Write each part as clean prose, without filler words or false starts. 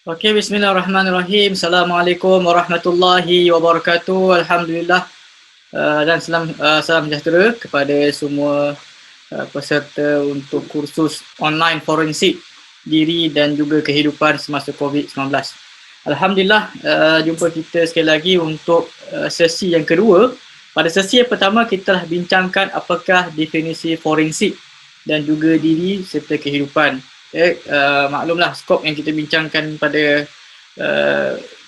Okey, bismillahirrahmanirrahim. Assalamualaikum warahmatullahi wabarakatuh. Alhamdulillah dan salam sejahtera kepada semua peserta untuk kursus online forensik diri dan juga kehidupan semasa COVID-19. Alhamdulillah, jumpa kita sekali lagi untuk sesi yang kedua. Pada sesi yang pertama, kita telah bincangkan apakah definisi forensik dan juga diri serta kehidupan. Maklumlah skop yang kita bincangkan pada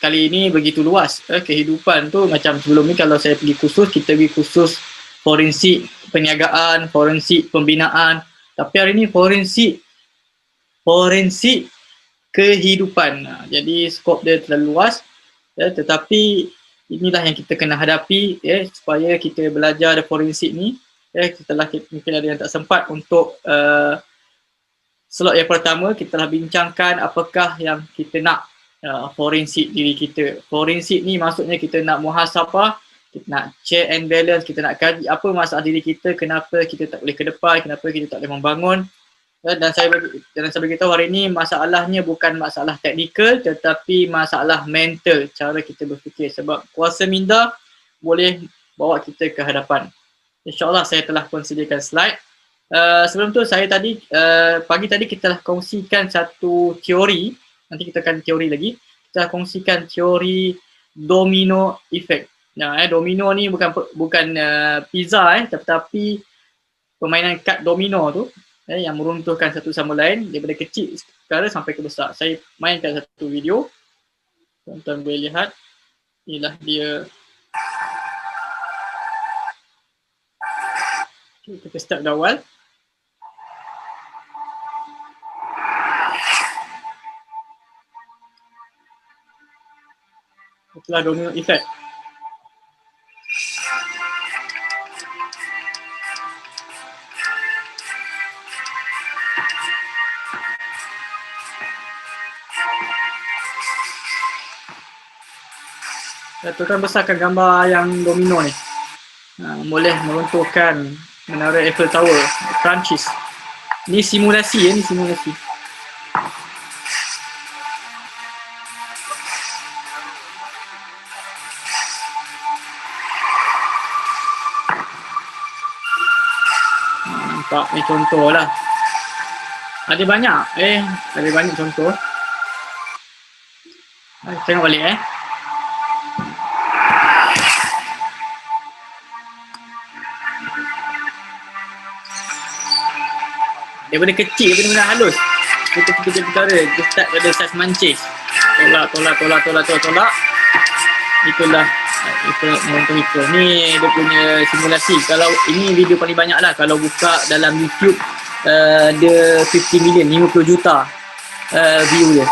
kali ini begitu luas. Kehidupan tu macam sebelum ni kalau saya pergi kursus, kita pergi kursus forensik perniagaan, forensik pembinaan. Tapi hari ini forensik kehidupan. Jadi skop dia terlalu luas, tetapi inilah yang kita kena hadapi supaya kita belajar forensik ni. Setelah mungkin ada yang tak sempat untuk slot yang pertama, kita telah bincangkan apakah yang kita nak forensik diri kita. Forensik ni maksudnya kita nak muhasabah, kita nak check and balance, kita nak kaji apa masalah diri kita, kenapa kita tak boleh ke depan, kenapa kita tak boleh membangun. Dan saya beritahu hari ini masalahnya bukan masalah teknikal tetapi masalah mental, cara kita berfikir. Sebab kuasa minda boleh bawa kita ke hadapan. InsyaAllah saya telah konsediakan slide. Sebelum tu saya tadi pagi tadi kita telah kongsikan satu teori, nanti kita akan teori lagi. Kita kongsikan teori domino effect. Nah, domino ni bukan pizza tetapi permainan kad domino tu yang meruntuhkan satu sama lain daripada kecil perkara sampai ke besar. Saya mainkan satu video. Tuan-tuan boleh lihat. Inilah dia. Okay, kita start dari awal. Itulah domino effect. Tuan besarkan gambar yang domino ni. Boleh meruntuhkan menara Eiffel Tower, Perancis. Ni simulasi ni simulasi. Nampak ni contoh lah. Ada banyak contoh. Tengok balik daripada kecil, daripada benda halus kita perkara, kita start pada saiz mancis, tolak. Itulah menonton itu. Ni dia punya simulasi. Kalau ini video paling banyak lah, kalau buka dalam YouTube dia 50 million, 50 juta view dia.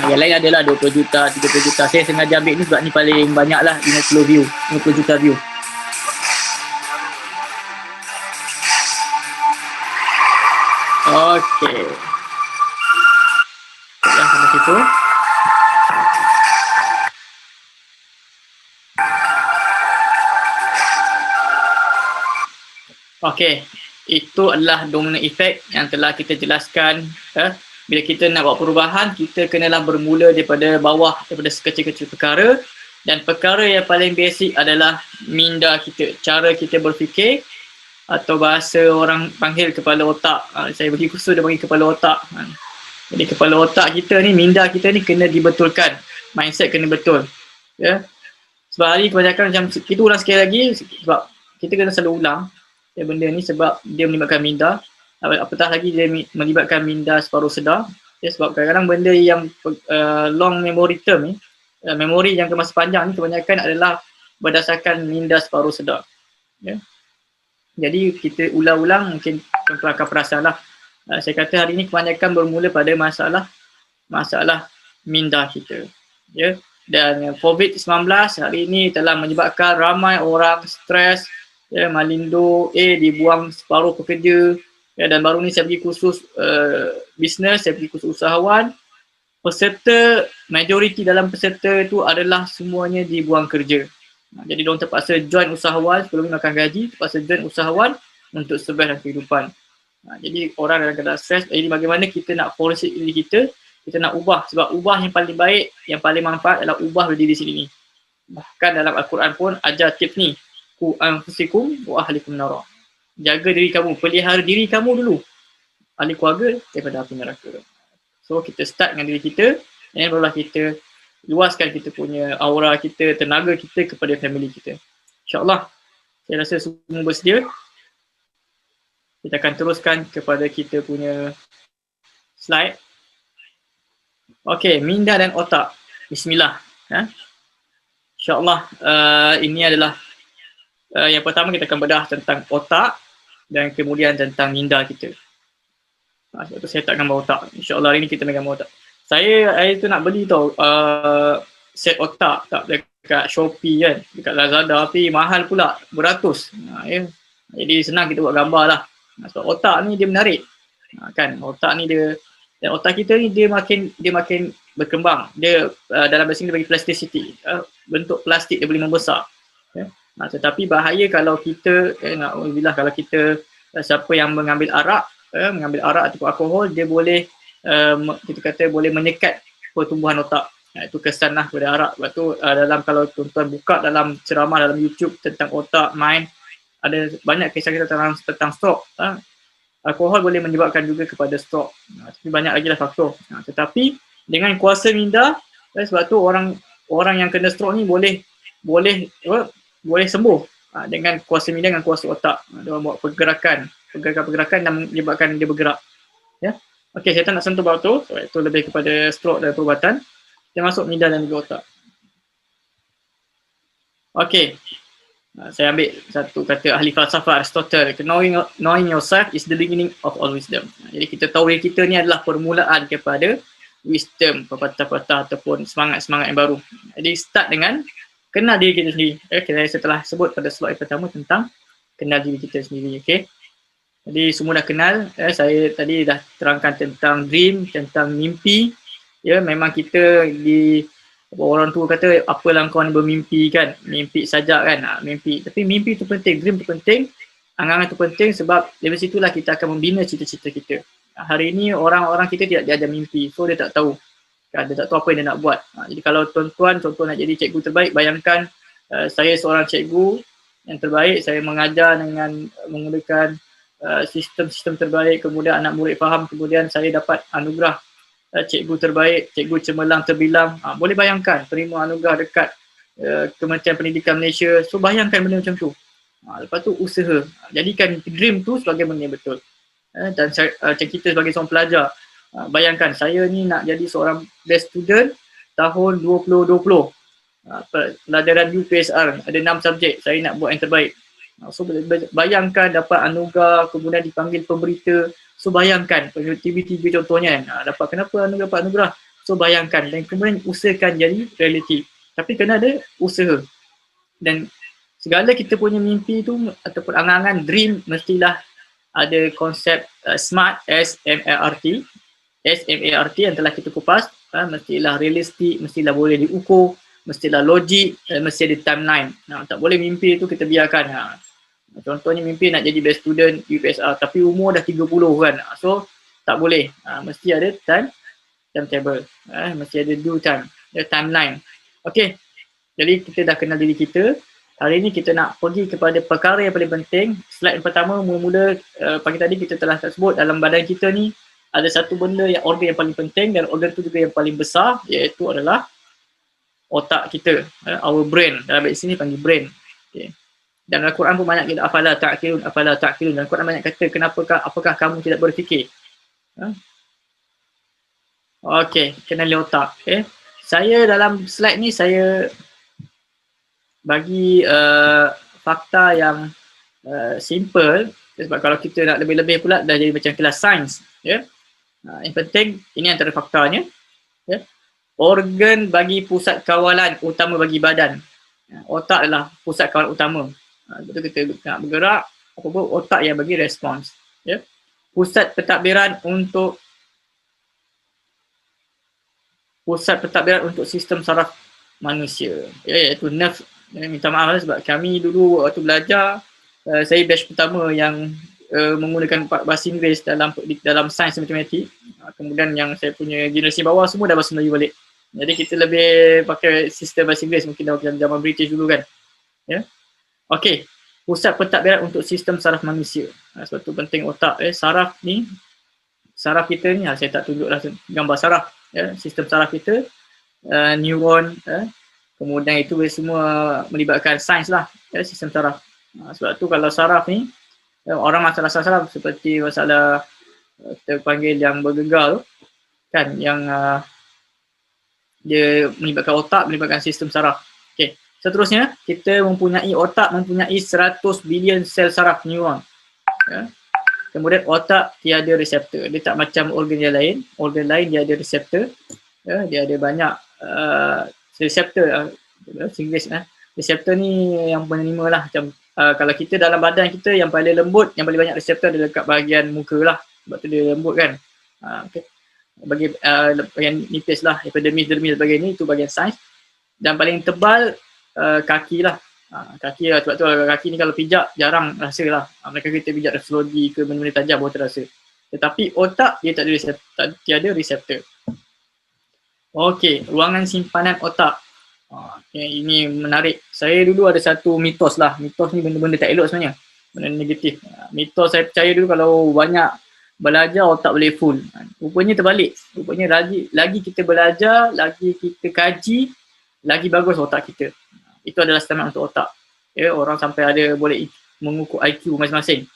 Yang lain adalah 20 juta, 30 juta. Saya sengaja ambil ni sebab ni paling banyak lah, 50 juta view. Okey. Yang sampai situ. Okey. Itu adalah domino effect yang telah kita jelaskan. Bila kita nak buat perubahan, kita kenalah bermula daripada bawah, daripada sekecil-kecil perkara. Dan perkara yang paling basic adalah minda kita, cara kita berfikir, atau bahasa orang panggil kepala otak. Saya bagi kursus dia bagi kepala otak. Jadi kepala otak kita ni, minda kita ni kena dibetulkan. Mindset kena betul. Sebab hari kebanyakan macam kita ulang sekali lagi, sebab kita kena selalu ulang benda ni sebab dia melibatkan minda. Apatah lagi dia melibatkan minda separuh sedar. Sebab kadang-kadang benda yang long memory term ni, memori yang masa panjang ni kebanyakan adalah berdasarkan minda separuh sedar. Jadi kita ulang-ulang, mungkin tuan-tuan akan perasan lah. Saya kata hari ini kebanyakan bermula pada masalah minda kita. Dan COVID-19 hari ini telah menyebabkan ramai orang stres, malindo, dibuang separuh pekerja. Dan baru ni saya pergi kursus bisnes, saya pergi kursus usahawan. Peserta, majoriti dalam peserta itu adalah semuanya dibuang kerja. Jadi diorang terpaksa join usahawan sebelum makan gaji, terpaksa join usahawan untuk survive dalam kehidupan. Jadi orang dalam keadaan stres, jadi bagaimana kita nak forensik diri kita Kita nak ubah, sebab ubah yang paling baik, yang paling manfaat adalah ubah diri sendiri ni. Bahkan dalam Al-Quran pun ajar tips ni, ku anfusikum wa ahlikum nara. Jaga diri kamu, pelihara diri kamu dulu, ahli keluarga daripada api neraka. So kita start dengan diri kita, dan barulah kita luaskan kita punya aura kita, tenaga kita kepada family kita. InsyaAllah, saya rasa semua bersedia. Kita akan teruskan kepada kita punya slide. Okey, minda dan otak. Bismillah. InsyaAllah, ini adalah yang pertama kita akan bedah tentang otak dan kemudian tentang minda kita. Sebab tu saya tak gambar otak. InsyaAllah hari ni kita nak gambar otak. Saya hari tu nak beli tau set otak tak dekat Shopee kan, dekat Lazada, tapi mahal pula, beratus. Ya. Jadi senang kita buat gambar lah. Sebab otak ni dia menarik. Kan, otak ni dia, dan otak kita ni dia makin berkembang. Dia dalam bahasa Inggeris bagi plasticity. Bentuk plastik dia boleh membesar. Ya. Tetapi bahaya kalau kita, na'udzubillah, kalau kita, siapa yang mengambil arak ataupun alkohol, dia boleh kita kata boleh menyekat pertumbuhan otak. Itu kesan lah pada arak. Sebab tu dalam, kalau tuan-tuan buka dalam ceramah dalam YouTube tentang otak, mind, ada banyak kisah-kisah tentang stroke. Alkohol boleh menyebabkan juga kepada stroke. Tapi banyak lagi lah faktor. Tetapi dengan kuasa minda, sebab tu orang yang kena stroke ni boleh sembuh dengan kuasa minda, dengan kuasa otak. Dia buat pergerakan dan menyebabkan dia bergerak. Ya. Okey, saya tak nak sentuh bab tu, sebab itu lebih kepada stroke dan perubatan. Kita masuk minda dan juga otak. Okey, saya ambil satu kata ahli falsafah Aristotle, knowing yourself is the beginning of all wisdom. Jadi kita tahu diri kita ni adalah permulaan kepada wisdom, pepatah-pepatah ataupun semangat-semangat yang baru. Jadi start dengan kenal diri kita sendiri. Saya telah sebut pada slide pertama tentang kenal diri kita sendiri. Okey. Jadi semua dah kenal, saya tadi dah terangkan tentang dream, tentang mimpi. Ya, memang kita orang tua kata apalah kau ni bermimpi kan, mimpi saja kan, mimpi. Tapi mimpi tu penting, dream tu penting, angan-angan tu penting, sebab dari situlah kita akan membina cita-cita kita. Hari ini orang-orang kita tidak diajar mimpi, so dia tak tahu. Dia tak tahu apa yang dia nak buat. Jadi kalau tuan-tuan nak jadi cikgu terbaik, bayangkan saya seorang cikgu yang terbaik, saya mengajar dengan menggunakan sistem-sistem terbaik, kemudian anak murid faham, kemudian saya dapat anugerah cikgu terbaik, cikgu cemerlang terbilang. Boleh bayangkan terima anugerah dekat Kementerian Pendidikan Malaysia. So bayangkan benda macam tu. Lepas tu usaha, jadikan dream tu sebagai benda yang betul. Dan macam kita sebagai seorang pelajar, bayangkan saya ni nak jadi seorang best student tahun 2020. Pelajaran UPSR ada 6 subjek, saya nak buat yang terbaik. So bayangkan dapat anugerah, kemudian dipanggil pemberita. So bayangkan TV contohnya dapat kenapa dapat anugerah. So bayangkan dan kemudian usahakan jadi reality. Tapi kena ada usaha. Dan segala kita punya mimpi tu ataupun angan-angan, dream, mestilah ada konsep SMART, S-M-A-R-T. S-M-A-R-T yang telah kita kupas. Mestilah realistik, mestilah boleh diukur, mestilah logik, mesti ada timeline. Tak boleh mimpi tu kita biarkan. Contohnya mimpi nak jadi best student UPSR tapi umur dah 30 kan. So tak boleh. Mesti ada timetable. Mesti ada due time, ada timeline. Okey. Jadi kita dah kenal diri kita. Hari ini kita nak pergi kepada perkara yang paling penting. Slide yang pertama mula-mula pagi tadi kita telah sebut dalam badan kita ni ada satu benda yang organ yang paling penting, dan organ tu juga yang paling besar, iaitu adalah otak kita, our brain. Dalam bahasa sini panggil brain. Okay. Dan Al-Quran pun banyak kita afala ta'qilun. Dan Al-Quran banyak kata apakah kamu tidak berfikir. Okey, kenali otak. Okay. Saya dalam slide ni saya bagi fakta yang simple, sebab kalau kita nak lebih-lebih pula dah jadi macam kelas sains. Yang penting ini antara faktanya. Organ bagi pusat kawalan utama bagi badan. Otak adalah pusat kawalan utama. Betul kita nak bergerak, apa-apa otak yang bagi respons. Pusat pentadbiran untuk sistem saraf manusia, iaitu nerve. Minta maaf sebab kami dulu waktu belajar, saya batch pertama yang menggunakan bahasa Inggeris dalam sains matematik. Kemudian yang saya punya generasi bawah semua dah bahasa Melayu balik. Jadi kita lebih pakai sistem bahasa Inggeris mungkin dalam zaman British dulu kan. Ya. Okey. Pusat pentadbiran untuk sistem saraf manusia. Sebab tu penting otak. Saraf ni, saraf kita ni, saya tak tunjuklah gambar saraf. Sistem saraf kita, neuron, kemudian itu semua melibatkan sains lah, sistem saraf. Sebab tu kalau saraf ni, orang masalah saraf seperti masalah kita panggil yang bergegar tu, kan, yang dia melibatkan otak, melibatkan sistem saraf. Okey. Seterusnya, kita mempunyai otak mempunyai 100 bilion sel saraf neuron. Kemudian otak tiada reseptor. Dia tak macam organ yang lain. Organ lain dia ada reseptor. Dia ada banyak reseptor. Reseptor ni yang penerima lah. Macam kalau kita dalam badan kita yang paling lembut, yang paling banyak reseptor dia dekat bahagian muka lah. Sebab tu dia lembut kan. Okay. Bahagian nipis lah, epidermis, dermis dan sebagainya, itu bahagian sains. Dan paling tebal kaki lah. Kaki lah, sebab tu kaki ni kalau pijak jarang rasa lah. Mereka kita pijak refleksi ke benda-benda tajam baru terasa. Tetapi otak dia tak ada reseptor, tiada reseptor. Okey, ruangan simpanan otak. Okay, ini menarik. Saya dulu ada satu mitos lah. Mitos ni benda-benda tak elok sebenarnya. Benda negatif. Mitos saya percaya dulu kalau banyak belajar otak boleh full. Rupanya terbalik. Rupanya lagi kita belajar, lagi kita kaji, lagi bagus otak kita. Itu adalah standard untuk otak. Orang sampai ada boleh mengukur IQ masing-masing.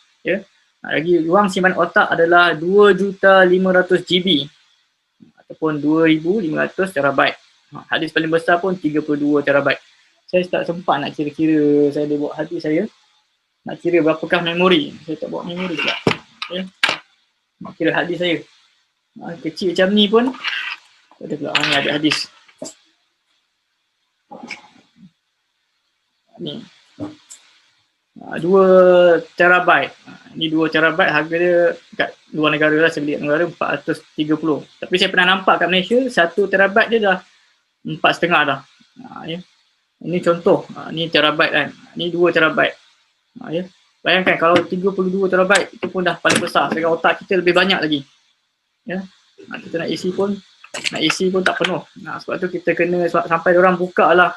Lagi ruang simpanan otak adalah 2,500 GB ataupun 2,500 terabyte. Hadis paling besar pun 32 terabyte. Saya tak sempat nak kira-kira, saya ada buat hadis saya. Nak kira berapakah memori. Saya tak buat memori pula. Nak kira hadis saya. Kecil macam ni pun ada pula. Ni ada hadis. Ni 2 terabyte. Ni 2 terabyte harga dia kat luar negara lah, saya beli kat negara 430. Tapi saya pernah nampak kat Malaysia 1 terabyte dia dah 4,5 dah. Ini contoh. Ni terabyte kan. Ni 2 terabyte. Bayangkan kalau 32 terabyte itu pun dah paling besar. Sekarang otak kita lebih banyak lagi. Kita nak isi pun tak penuh. Sebab tu kita kena sampai diorang buka lah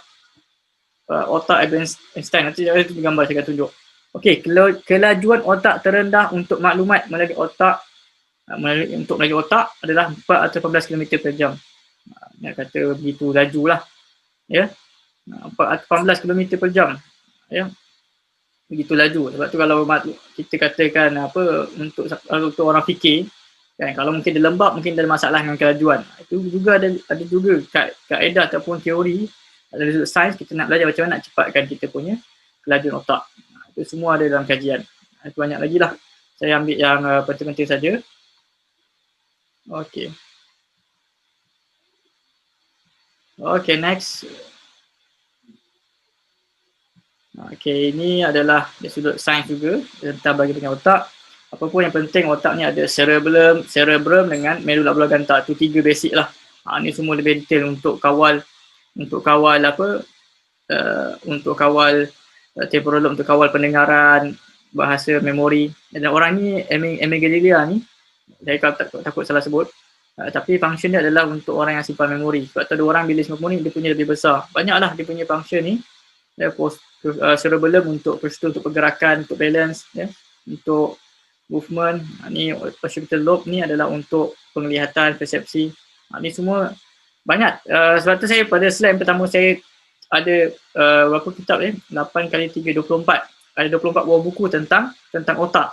otak Einstein. Nanti itu gambar saya akan tunjuk. Okey, kelajuan otak terendah untuk maklumat melalui otak adalah 4 atau 18 km per jam. Nak kata begitu laju lah. 4 atau 18 km per jam. Begitu laju. Sebab tu kalau kita katakan untuk orang fikir, kan, kalau mungkin dia lembab, mungkin ada masalah dengan kelajuan. Itu juga ada juga kaedah ataupun teori dari sains kita nak belajar macam mana nak cepatkan kita punya kelajuan otak. Itu semua ada dalam kajian. Itu banyak lagi lah. Saya ambil yang penting-penting saja. Okey. Okey, next. Okey, ini adalah dari sudut sains juga tentang bagaimana otak. Apa pun yang penting otak ni ada cerebrum dengan medula oblongata. Itu 3 basic lah. Ni semua lebih detail untuk kawal temporal lobe, untuk kawal pendengaran, bahasa, memori. Dan orang ni amygdala ni, saya takut salah sebut, tapi function dia adalah untuk orang yang simpan memori. Sebab tu ada orang bila simpan memori dia punya lebih besar. Banyaklah dia punya function ni. Cerebellum untuk pergerakan, untuk balance, untuk movement. Ni occipital lobe ni adalah untuk penglihatan, persepsi. Ni semua banyak. Sebab tu saya pada slide pertama saya ada berapa kitab 8 kali 3, 24. Ada 24 buah buku tentang otak.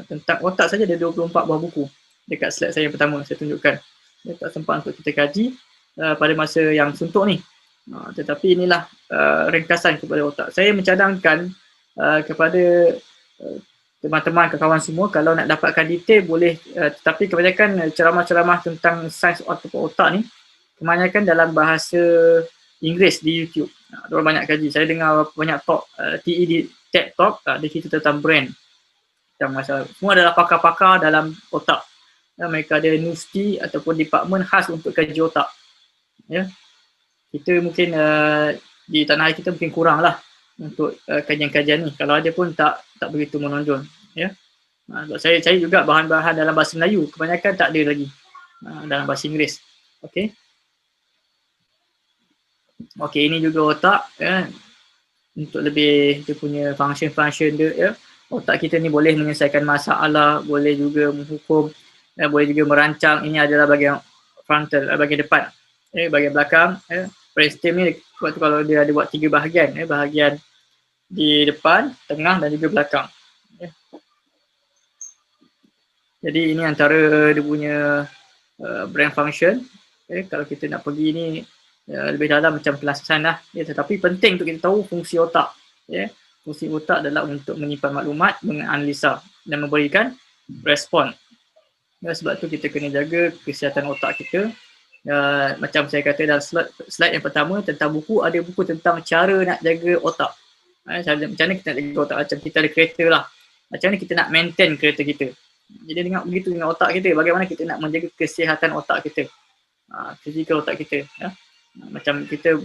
Tentang otak saja ada 24 buah buku. Dekat slide saya yang pertama saya tunjukkan. Saya tak sempat untuk kita kaji pada masa yang suntuk ni. Tetapi inilah ringkasan kepada otak. Saya mencadangkan kepada teman-teman, kawan semua, kalau nak dapatkan detail boleh, tetapi kebanyakan ceramah-ceramah tentang sains ataupun otak ni kebanyakan dalam bahasa Inggeris di YouTube. Diorang banyak kaji. Saya dengar banyak talk TED Talk, dia cerita tentang brain. Semua adalah pakar-pakar dalam otak. Mereka ada universiti ataupun department khas untuk kaji otak. Kita mungkin di tanah air kita mungkin kurang lah untuk kajian-kajian ni. Kalau ada pun tak begitu menonjol. Saya juga bahan-bahan dalam bahasa Melayu kebanyakan tak ada lagi. dalam bahasa Inggeris. Okey. Okey, ini juga otak ya, untuk lebih dia punya function dia ya. Otak kita ni boleh menyelesaikan masalah, boleh juga menghukum, boleh juga merancang. Ini adalah bahagian frontal, bahagian depan. Bahagian belakang, brainstem ni waktu kalau dia ada buat 3 bahagian, bahagian di depan, tengah dan juga belakang. Jadi ini antara dia punya brain function. Kalau kita nak pergi ni lebih dalam macam kelasan lah. Tetapi penting untuk kita tahu fungsi otak. Fungsi otak adalah untuk menyimpan maklumat, menganalisa dan memberikan respon. Sebab tu kita kena jaga kesihatan otak kita. Macam saya kata dalam slide yang pertama tentang buku, ada buku tentang cara nak jaga otak. Macam mana kita nak jaga otak, macam kita ada kereta lah. Macam mana kita nak maintain kereta kita. Jadi dengan begitu dengan otak kita, bagaimana kita nak menjaga kesihatan otak kita, fizikal otak kita. Macam kita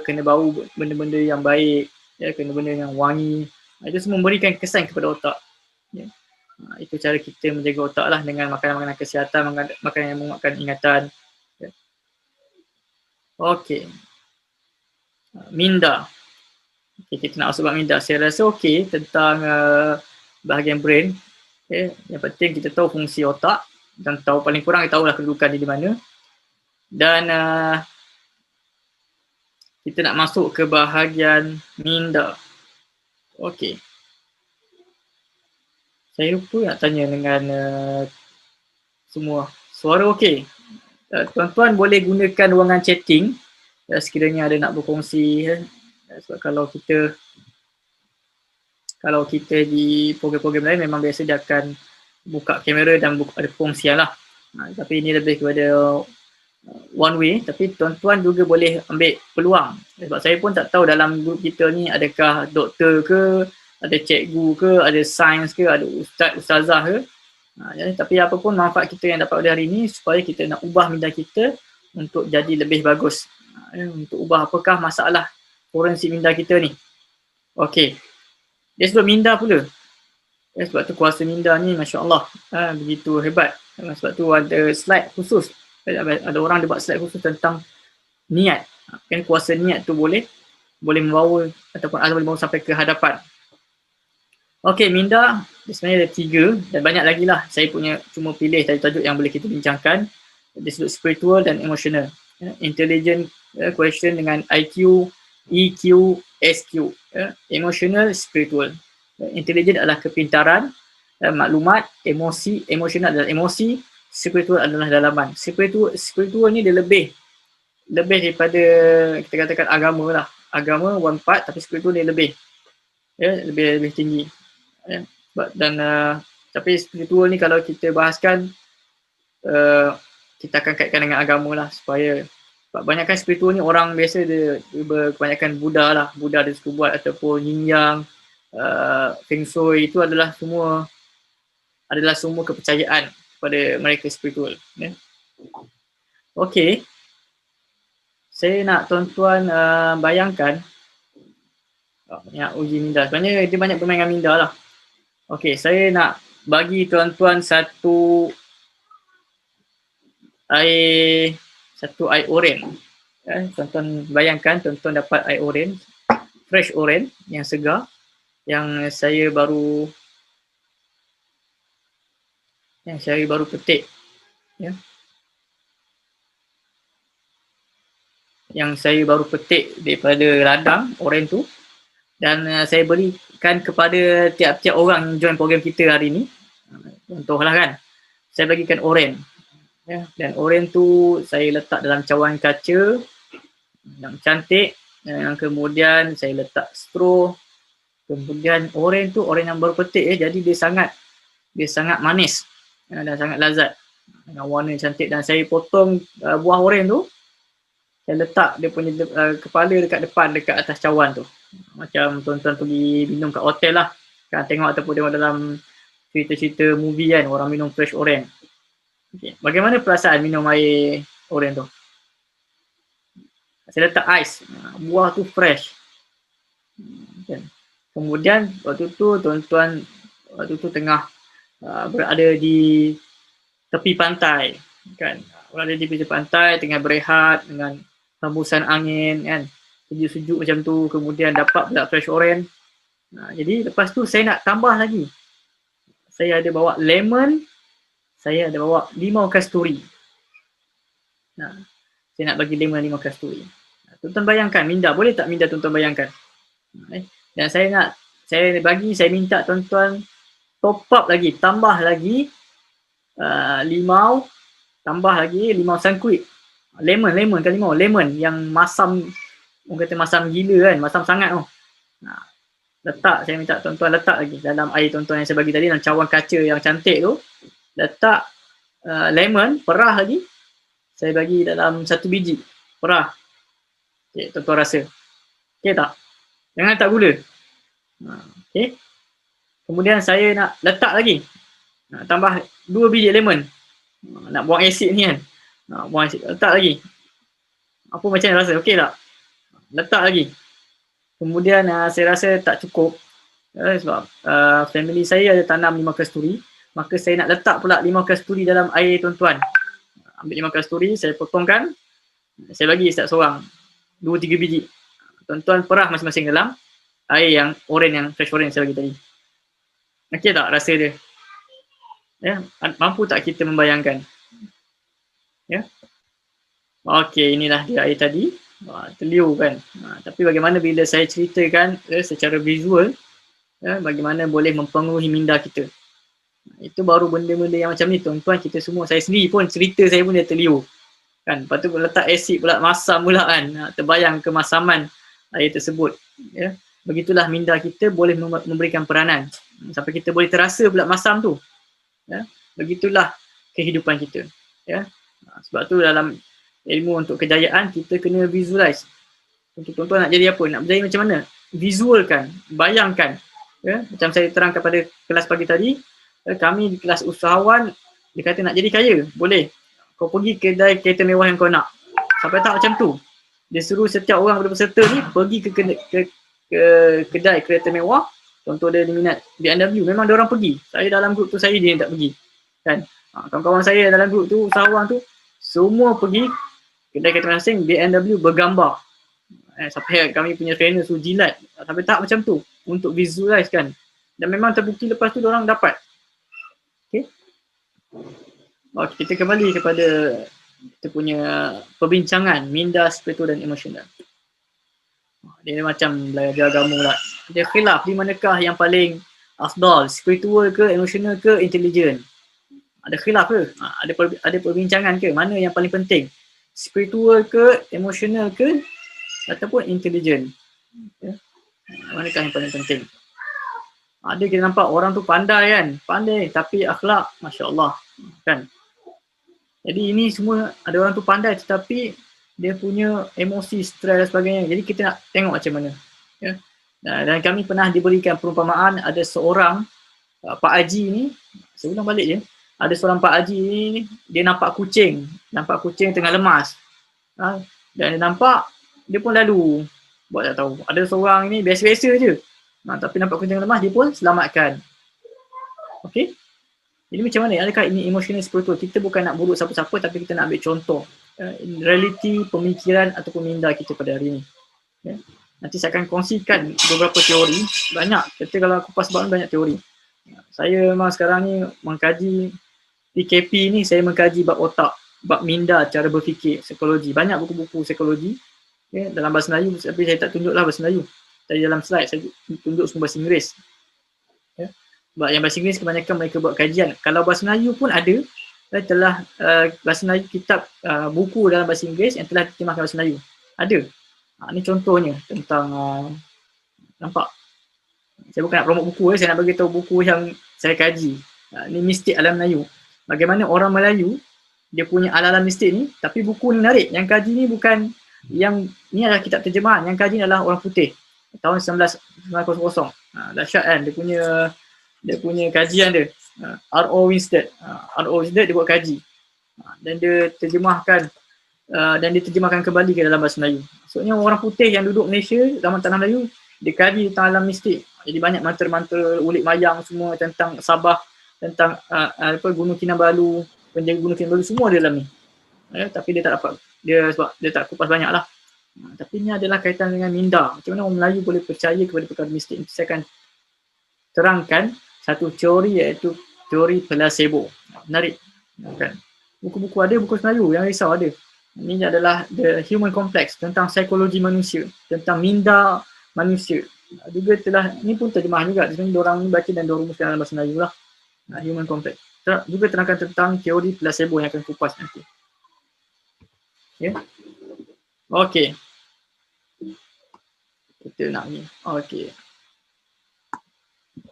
kena bau benda-benda yang baik, kena benda yang wangi. Itu semua memberikan kesan kepada otak. Itu cara kita menjaga otak lah, dengan makanan-makanan kesihatan, makanan yang menguatkan ingatan. Okey. Minda. Kita nak masuk bab minda. Saya rasa okey tentang bahagian brain. Yang penting kita tahu fungsi otak dan tahu paling kurang kita tahulah kedudukan dia di mana. Dan kita nak masuk ke bahagian minda. Okey. Saya lupa nak tanya dengan semua. Suara okey. Tuan-tuan boleh gunakan ruangan chatting sekiranya ada nak berkongsi. Sebab kalau kita di program-program lain memang biasa dia akan buka kamera dan ada perkongsian lah. Tapi ini lebih kepada one way. Tapi tuan-tuan juga boleh ambil peluang. Sebab saya pun tak tahu dalam grup kita ni adakah doktor ke, ada cikgu ke, ada sains ke, ada ustazah ke. Tapi apa pun manfaat kita yang dapat pada hari ini supaya kita nak ubah minda kita untuk jadi lebih bagus. Untuk ubah apakah masalah forensik minda kita ni. Okey. Dia sebut minda pula. Sebab tu kuasa minda ni Masya Allah begitu hebat. Sebab tu ada slide khusus. Ada orang dia buat slide khusus tentang niat. Kan kuasa niat tu boleh membawa ataupun boleh membawa sampai ke hadapan. Okey, minda sebenarnya ada 3 dan banyak lagi lah. Saya punya cuma pilih tajuk-tajuk yang boleh kita bincangkan. Disebut spiritual dan emotional. Intelligent question dengan IQ, EQ, SQ. Emotional, spiritual. Intelligent adalah kepintaran, maklumat, emosi, emotional adalah emosi, spiritual adalah dalaman. Spiritual ni dia lebih daripada kita katakan agama lah. Agama one part tapi spiritual dia lebih lebih tinggi. Dan tapi spiritual ni kalau kita bahaskan kita akan kaitkan dengan agama lah, supaya kebanyakan spiritual ni orang biasa dia kebanyakan Buddha lah, Buddha dia suka buat, ataupun Yin Yang, Feng Shui, itu adalah semua kepercayaan kepada mereka spiritual. Okey, saya nak tuan-tuan bayangkan yang uji minda. Sebenarnya dia banyak bermain dengan minda lah. Okey, saya nak bagi tuan-tuan satu air oren. Tuan-tuan bayangkan tuan-tuan dapat air oren, fresh oren yang segar, yang saya baru petik. Yang saya baru petik daripada ladang oren tu, dan saya berikan kepada tiap-tiap orang yang join program kita hari ni. Contohlah kan, saya bagikan oren. Dan oren tu saya letak dalam cawan kaca yang cantik, kemudian saya letak straw, kemudian oren tu oren yang baru petik jadi dia sangat manis dan sangat lazat dengan warna cantik. Dan saya potong buah oren tu, saya letak dia punya kepala dekat atas cawan tu, macam tuan-tuan pergi minum kat hotel lah kan, tengok ataupun tengok dalam cerita-cerita movie kan, orang minum fresh oren. Okay. Bagaimana perasaan minum air oren tu? Saya letak ais, buah tu fresh. Okay. Kemudian waktu tu tuan-tuan tengah berada di tepi pantai. kan, berada di pinggir pantai tengah berehat dengan hembusan angin kan, sejuk-sejuk macam tu, kemudian dapat pula fresh orange. Jadi lepas tu saya nak tambah lagi, saya ada bawa lemon, saya ada bawa limau kasturi. Saya nak bagi lemon limau kasturi. Tuan-tuan bayangkan, minda boleh tak minda tuan-tuan bayangkan? Dan saya minta tuan-tuan top up lagi, tambah lagi limau, tambah lagi limau sangkuit. Lemon yang masam, orang kata masam gila kan, masam sangat tu. Letak, saya minta tuan-tuan letak lagi dalam air tuan-tuan yang saya bagi tadi, dalam cawan kaca yang cantik tu, letak lemon, perah lagi. Saya bagi dalam 1 biji, perah. Okay, tuan-tuan rasa. Okay tak? Jangan letak gula. Okay. Kemudian saya nak letak lagi, tambah 2 biji lemon. Nak buang asid ni kan. Buang asid, letak lagi. Apa macam mana rasa? Okey tak? Letak lagi. Kemudian saya rasa tak cukup. Sebab family saya ada tanam limau kasturi. Maka saya nak letak pula limau kasturi dalam air tuan-tuan. Ambil limau kasturi, saya potongkan. Saya bagi setiap seorang 2-3 biji. Tuan-tuan perah masing-masing dalam air yang orange, yang fresh orange saya bagi tadi. Okey tak rasa dia? Ya, mampu tak kita membayangkan? Ya. Okey, inilah dia air tadi. Terliur kan. Tapi bagaimana bila saya ceritakan secara visual, bagaimana boleh mempengaruhi minda kita. Itu baru benda-benda yang macam ni tuan-tuan, kita semua, saya sendiri pun cerita saya pun dia terliur. Kan, lepas tu letak asid pula, masam pula kan. Terbayang kemasaman air tersebut. Ya. Begitulah minda kita boleh memberikan peranan. Sampai kita boleh terasa pula masam tu. Ya. Begitulah kehidupan kita. Ya. Sebab tu dalam ilmu untuk kejayaan, kita kena visualize. Untuk tuan-tuan nak jadi apa? Nak berjaya macam mana? Visualkan, bayangkan. Ya. Macam saya terangkan pada kelas pagi tadi, kami di kelas usahawan, dia kata nak jadi kaya, boleh. Kau pergi kedai kereta mewah yang kau nak. Sampai tak macam tu. Dia suruh setiap orang daripada peserta ni pergi ke kedai kereta mewah. Contoh dia minat BMW, memang dia orang pergi. Saya dalam grup tu, saya dia yang tak pergi. Kan? Kawan-kawan saya dalam grup tu, usahawan tu, semua pergi kedai kereta masing BMW bergambar. Sampai kami punya trainer suruh jilat. Sampai tak macam tu. Untuk visualize kan. Dan memang terbukti lepas tu orang dapat. Okay. Kita kembali kepada kita punya perbincangan minda, spiritual dan emosional. Dia macam belajar agama pula. Dia khilaf di manakah yang paling afdal, spiritual ke, emosional ke, intelligent. Ada khilaf ke? Ada perbincangan ke? Mana yang paling penting? Spiritual ke, emosional ke, ataupun intelligent? Ya. Manakah yang paling penting? Ada kita nampak orang tu pandai kan? Pandai tapi akhlak, Masya Allah. Kan? Jadi ini semua, ada orang tu pandai tetapi dia punya emosi, stres dan sebagainya. Jadi kita nak tengok macam mana. Ya? Dan kami pernah diberikan perumpamaan, ada seorang Pak Haji ni, saya ulang balik je. Ada seorang Pak Haji ni, dia nampak kucing tengah lemas. Dan dia nampak, dia pun lalu. Buat tak tahu. Ada seorang ni biasa-biasa je. Tapi nampak kucing tengah lemas, dia pun selamatkan. Okey? Jadi macam mana? Adakah ini emotional spiritual? Kita bukan nak buruk siapa-siapa, tapi kita nak ambil contoh. Realiti, pemikiran ataupun minda kita pada hari ini. Ya? Nanti saya akan kongsikan beberapa teori. Banyak. Kita kalau kupas bab banyak teori. Saya memang sekarang ni mengkaji PKP ni, saya mengkaji bab otak, bab minda, cara berfikir, psikologi. Banyak buku-buku psikologi dalam bahasa Melayu, tapi saya tak tunjuklah bahasa Melayu. Tadi dalam slide saya tunjuk semua bahasa Inggeris. Sebab yang bahasa Inggeris kebanyakan mereka buat kajian. Kalau bahasa Melayu pun ada, telah bahasa Melayu, kitab buku dalam bahasa Inggeris yang telah diterjemahkan bahasa Melayu. Ada. Ini contohnya tentang nampak. Saya bukan nak promote buku, saya nak bagi tahu buku yang saya kaji. Ini mistik alam Melayu. Bagaimana orang Melayu dia punya ala-ala mistik ni, tapi buku ni menarik. Yang kaji ni bukan, yang ni adalah kitab terjemahan, yang kaji ni adalah orang putih. Tahun 1900. Dahsyat kan dia punya kajian dia. R.O. Winstead. R.O. Winstead dia buat kaji. Dan dia terjemahkan kembali ke dalam bahasa Melayu. Maksudnya orang putih yang duduk Malaysia, dalam tanah Melayu, dia kaji tentang alam mistik. Jadi banyak mantra-mantra, ulit mayang semua tentang Sabah, tentang Gunung Kinabalu, penjaga gunung Kinabalu, semua ada dalam ni. Tapi dia tak dapat, sebab dia tak kupas banyak lah. Tapi ni adalah kaitan dengan minda. Macam mana orang Melayu boleh percaya kepada perkara mistik? Saya akan terangkan satu teori, iaitu teori placebo. Menarik kan? Buku-buku ada, buku Melayu yang risau ada. Ini adalah the human complex, tentang psikologi manusia, tentang minda manusia. Juga telah, ni pun terjemah juga. Sebenarnya diorang ni baca dan dirumuskan dalam bahasa Melayu lah. Human complex. Juga terangkan tentang teori placebo yang akan kupas nanti. Okay. Okay. Kita nak ni. Okay.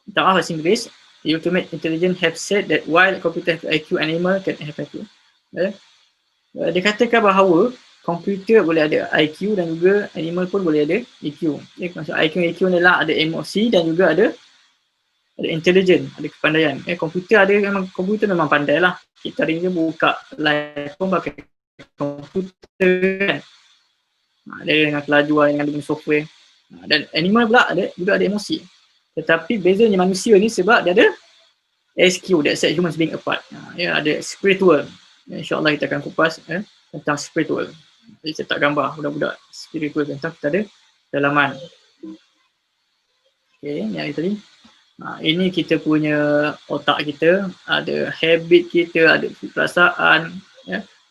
Tentang bahasa Inggeris, the ultimate intelligence have said that while computer have IQ, animal can have IQ. Dia katakan bahawa komputer boleh ada IQ dan juga animal pun boleh ada EQ. Maksud IQ dan EQ adalah ada emosi dan juga ada intelligence, ada kepandaian. Komputer ada, memang komputer memang pandai lah. Kita hari ni buka live pun pakai komputer kan. Ada dengan kelajuan, dengan software. Dan animal pula juga ada emosi. Tetapi bezanya manusia ni sebab dia ada SQ, that set humans being apart. Ada spiritual. InsyaAllah kita akan kupas tentang spiritual. Jadi saya tak gambar budak-budak spiritual tentang kita ada dalaman. Okay, ni hari tadi. Ini kita punya otak kita, ada habit kita, ada perasaan,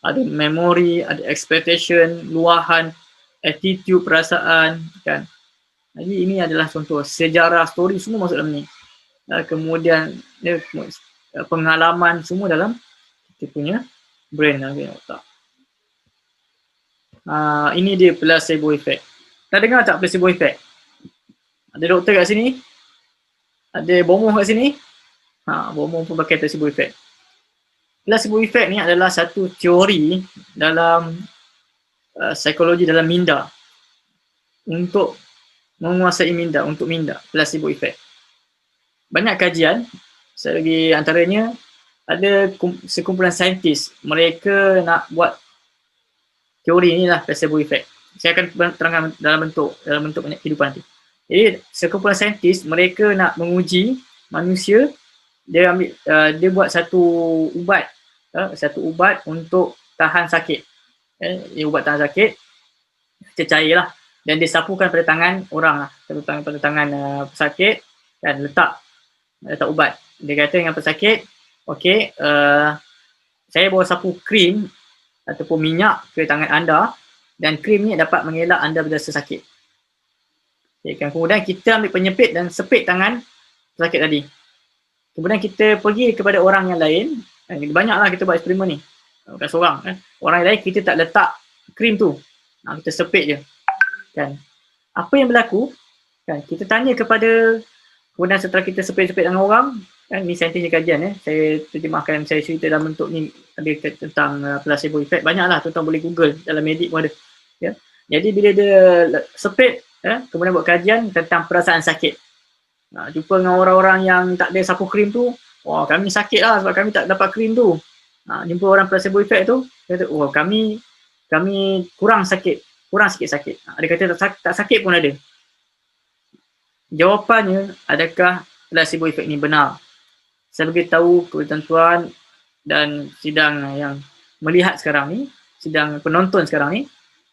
ada memori, ada expectation, luahan, attitude, perasaan, kan. Jadi ini adalah contoh sejarah, story semua masuk dalam ni. Kemudian pengalaman semua dalam kita punya brain, otak. Ini dia placebo effect. Dah dengar tak placebo effect? Ada doktor kat sini? Ada bomoh kat sini? Bomoh pun pakai placebo effect. Placebo effect ni adalah satu teori dalam psikologi dalam minda. Untuk menguasai minda, untuk minda, placebo effect. Banyak kajian, saya bagi antaranya ada sekumpulan saintis, mereka nak buat teori ni lah, placebo effect. Saya akan terangkan dalam bentuk banyak kehidupan nanti. Jadi sekumpulan saintis, mereka nak menguji manusia, dia ambil dia buat satu ubat untuk tahan sakit. Ubat tahan sakit, cecair lah, dan dia sapukan pada tangan orang lah, pada tangan pesakit, dan letak ubat. Dia kata dengan pesakit, okey, saya bawa sapu krim ataupun minyak ke tangan anda, dan krim ni dapat mengelak anda berasa sakit. Okay, kan? Kemudian kita ambil penyepit dan sepit tangan pesakit tadi. Kemudian kita pergi kepada orang yang lain, banyaklah kita buat eksperimen ni, bukan seorang, orang yang lain kita tak letak krim tu, kita sepit je, kan. Apa yang berlaku, kan, kita tanya kepada, kemudian setelah kita sepit-sepit dengan orang, kan, ni saintisnya kajian, saya terjemahkan, saya cerita dalam bentuk ni, ada tentang placebo effect, banyaklah, tuan-tuan boleh google, dalam medik pun ada, ya. Jadi bila dia sepit, kemudian buat kajian tentang perasaan sakit, jumpa dengan orang-orang yang tak ada sapu krim tu, wah kami sakit lah sebab kami tak dapat krim tu. Jumpa orang placebo effect tu, dia kata, oh kami kurang sikit sakit. Dia kata tak sakit pun ada. Jawapannya, adakah placebo effect ni benar? Saya beritahu kepada tuan-tuan dan sidang yang melihat sekarang ni, sidang penonton sekarang ni,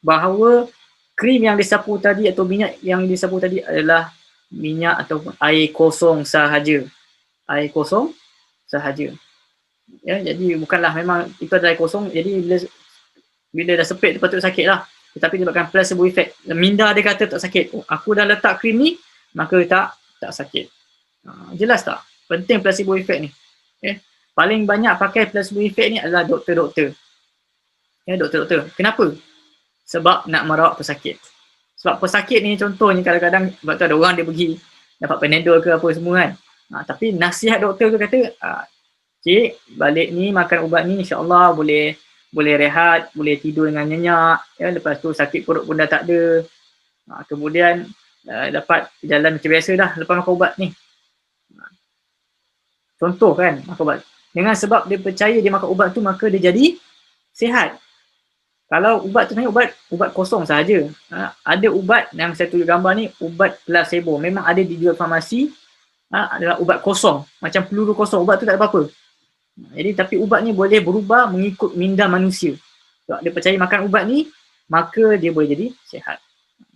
bahawa krim yang disapu tadi atau minyak yang disapu tadi adalah minyak ataupun air kosong sahaja. Air kosong sahaja. Ya, jadi bukanlah memang itu adalah air kosong, jadi bila dah sepit tu patut sakit lah. Tetapi disebabkan placebo effect, minda dia kata tak sakit. Oh, aku dah letak krim ni, maka tak sakit. Jelas tak? Penting placebo effect ni. Paling banyak pakai placebo effect ni adalah doktor-doktor. Doktor-doktor. Kenapa? Sebab nak merawat pesakit. Sebab pesakit ni contohnya kadang-kadang, sebab tu ada orang dia pergi dapat Panadol ke apa semua kan. Tapi nasihat doktor tu kata, cik, balik ni makan ubat ni insya-Allah boleh rehat, boleh tidur dengan nyenyak, lepas tu sakit perut pun dah tak ada. Kemudian dapat jalan macam biasa dah lepas makan ubat ni. Contoh kan, makan ubat. Dengan sebab dia percaya dia makan ubat tu, maka dia jadi sihat. Kalau ubat tu sebenarnya ubat kosong sahaja. Ada ubat yang saya tunjuk gambar ni, ubat placebo. Memang ada dijual farmasi, adalah ubat kosong. Macam peluru kosong, ubat tu tak ada apa-apa. Jadi tapi ubat ni boleh berubah mengikut minda manusia. Sebab dia percaya makan ubat ni, maka dia boleh jadi sihat.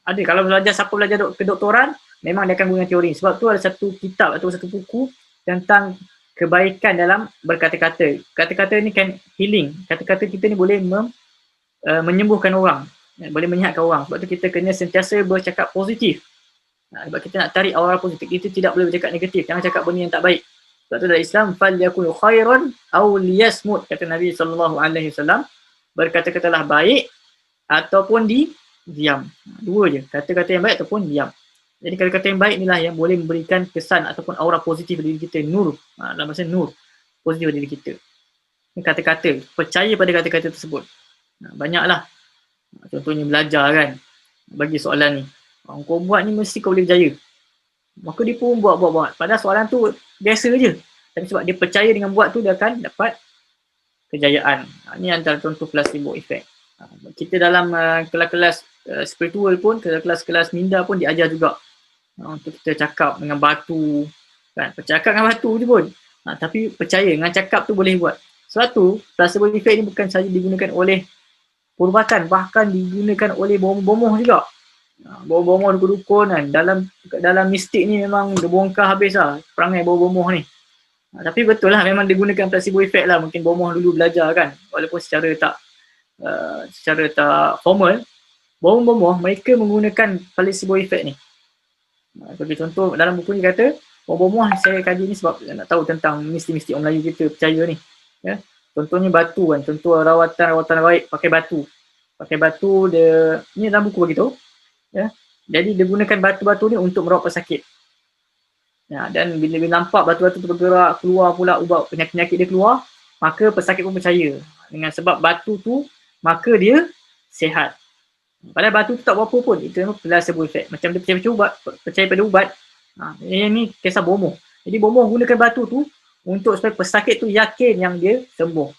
Ada, kalau siapa belajar kedoktoran, memang dia akan guna teori. Sebab tu ada satu kitab atau satu buku tentang kebaikan dalam berkata-kata. Kata-kata ni kan healing. Kata-kata kita ni boleh menyembuhkan orang. Boleh menyihatkan orang. Sebab tu kita kena sentiasa bercakap positif. Sebab kita nak tarik aura positif. Kita tidak boleh bercakap negatif. Jangan cakap benda yang tak baik. Sebab tu dalam Islam, فَلْيَكُنْ خَيْرًا أَوْ لِيَسْمُتْ, kata Nabi SAW, berkata-katalah baik ataupun diam. Dua je, kata-kata yang baik ataupun diam. Jadi kata-kata yang baik inilah yang boleh memberikan kesan ataupun aura positif diri kita, nur. Dalam bahasa nur, positif diri kita. Kata-kata, percaya pada kata-kata tersebut. Banyaklah. Contohnya belajar kan, bagi soalan ni, kau buat ni mesti kau boleh berjaya. Maka dia pun buat. Padahal soalan tu biasa je. Tapi sebab dia percaya dengan buat tu, dia akan dapat kejayaan. Ini antara contoh placebo effect. Kita dalam kelas-kelas spiritual pun, kelas-kelas minda pun diajar juga untuk kita cakap dengan batu. Kan? Bercakap dengan batu je pun. Tapi percaya dengan cakap tu boleh buat. Suatu placebo effect ni bukan sahaja digunakan oleh perubatan, bahkan digunakan oleh bomoh-bomoh juga. Bomoh-bomoh dukun-dukun kan. Dalam mistik ni memang dia bongkar habis lah perangai bomoh-bomoh ni. Tapi betul lah, memang digunakan placebo effect lah. Mungkin bomoh dulu belajar kan, walaupun secara tak formal. Bomoh-bomoh mereka menggunakan placebo effect ni. Sebagai contoh dalam buku ni kata, bomoh-bomoh saya kaji ni sebab nak tahu tentang mistik-mistik orang Melayu kita percaya ni. Ya. Contohnya batu kan, contoh rawatan baik pakai batu dia, ni dalam buku begitu. Ya. Jadi dia gunakan batu-batu ni untuk merawat pesakit. Ya, dan bila nampak batu-batu tu bergerak, keluar pula ubat penyakit dia keluar, maka pesakit pun percaya. Dengan sebab batu tu, maka dia sihat. Padahal batu tu tak berapa pun, itu memang placebo effect. Macam dia percaya pada ubat. Ini kisah bomoh. Jadi bomoh gunakan batu tu untuk supaya pesakit tu yakin yang dia sembuh.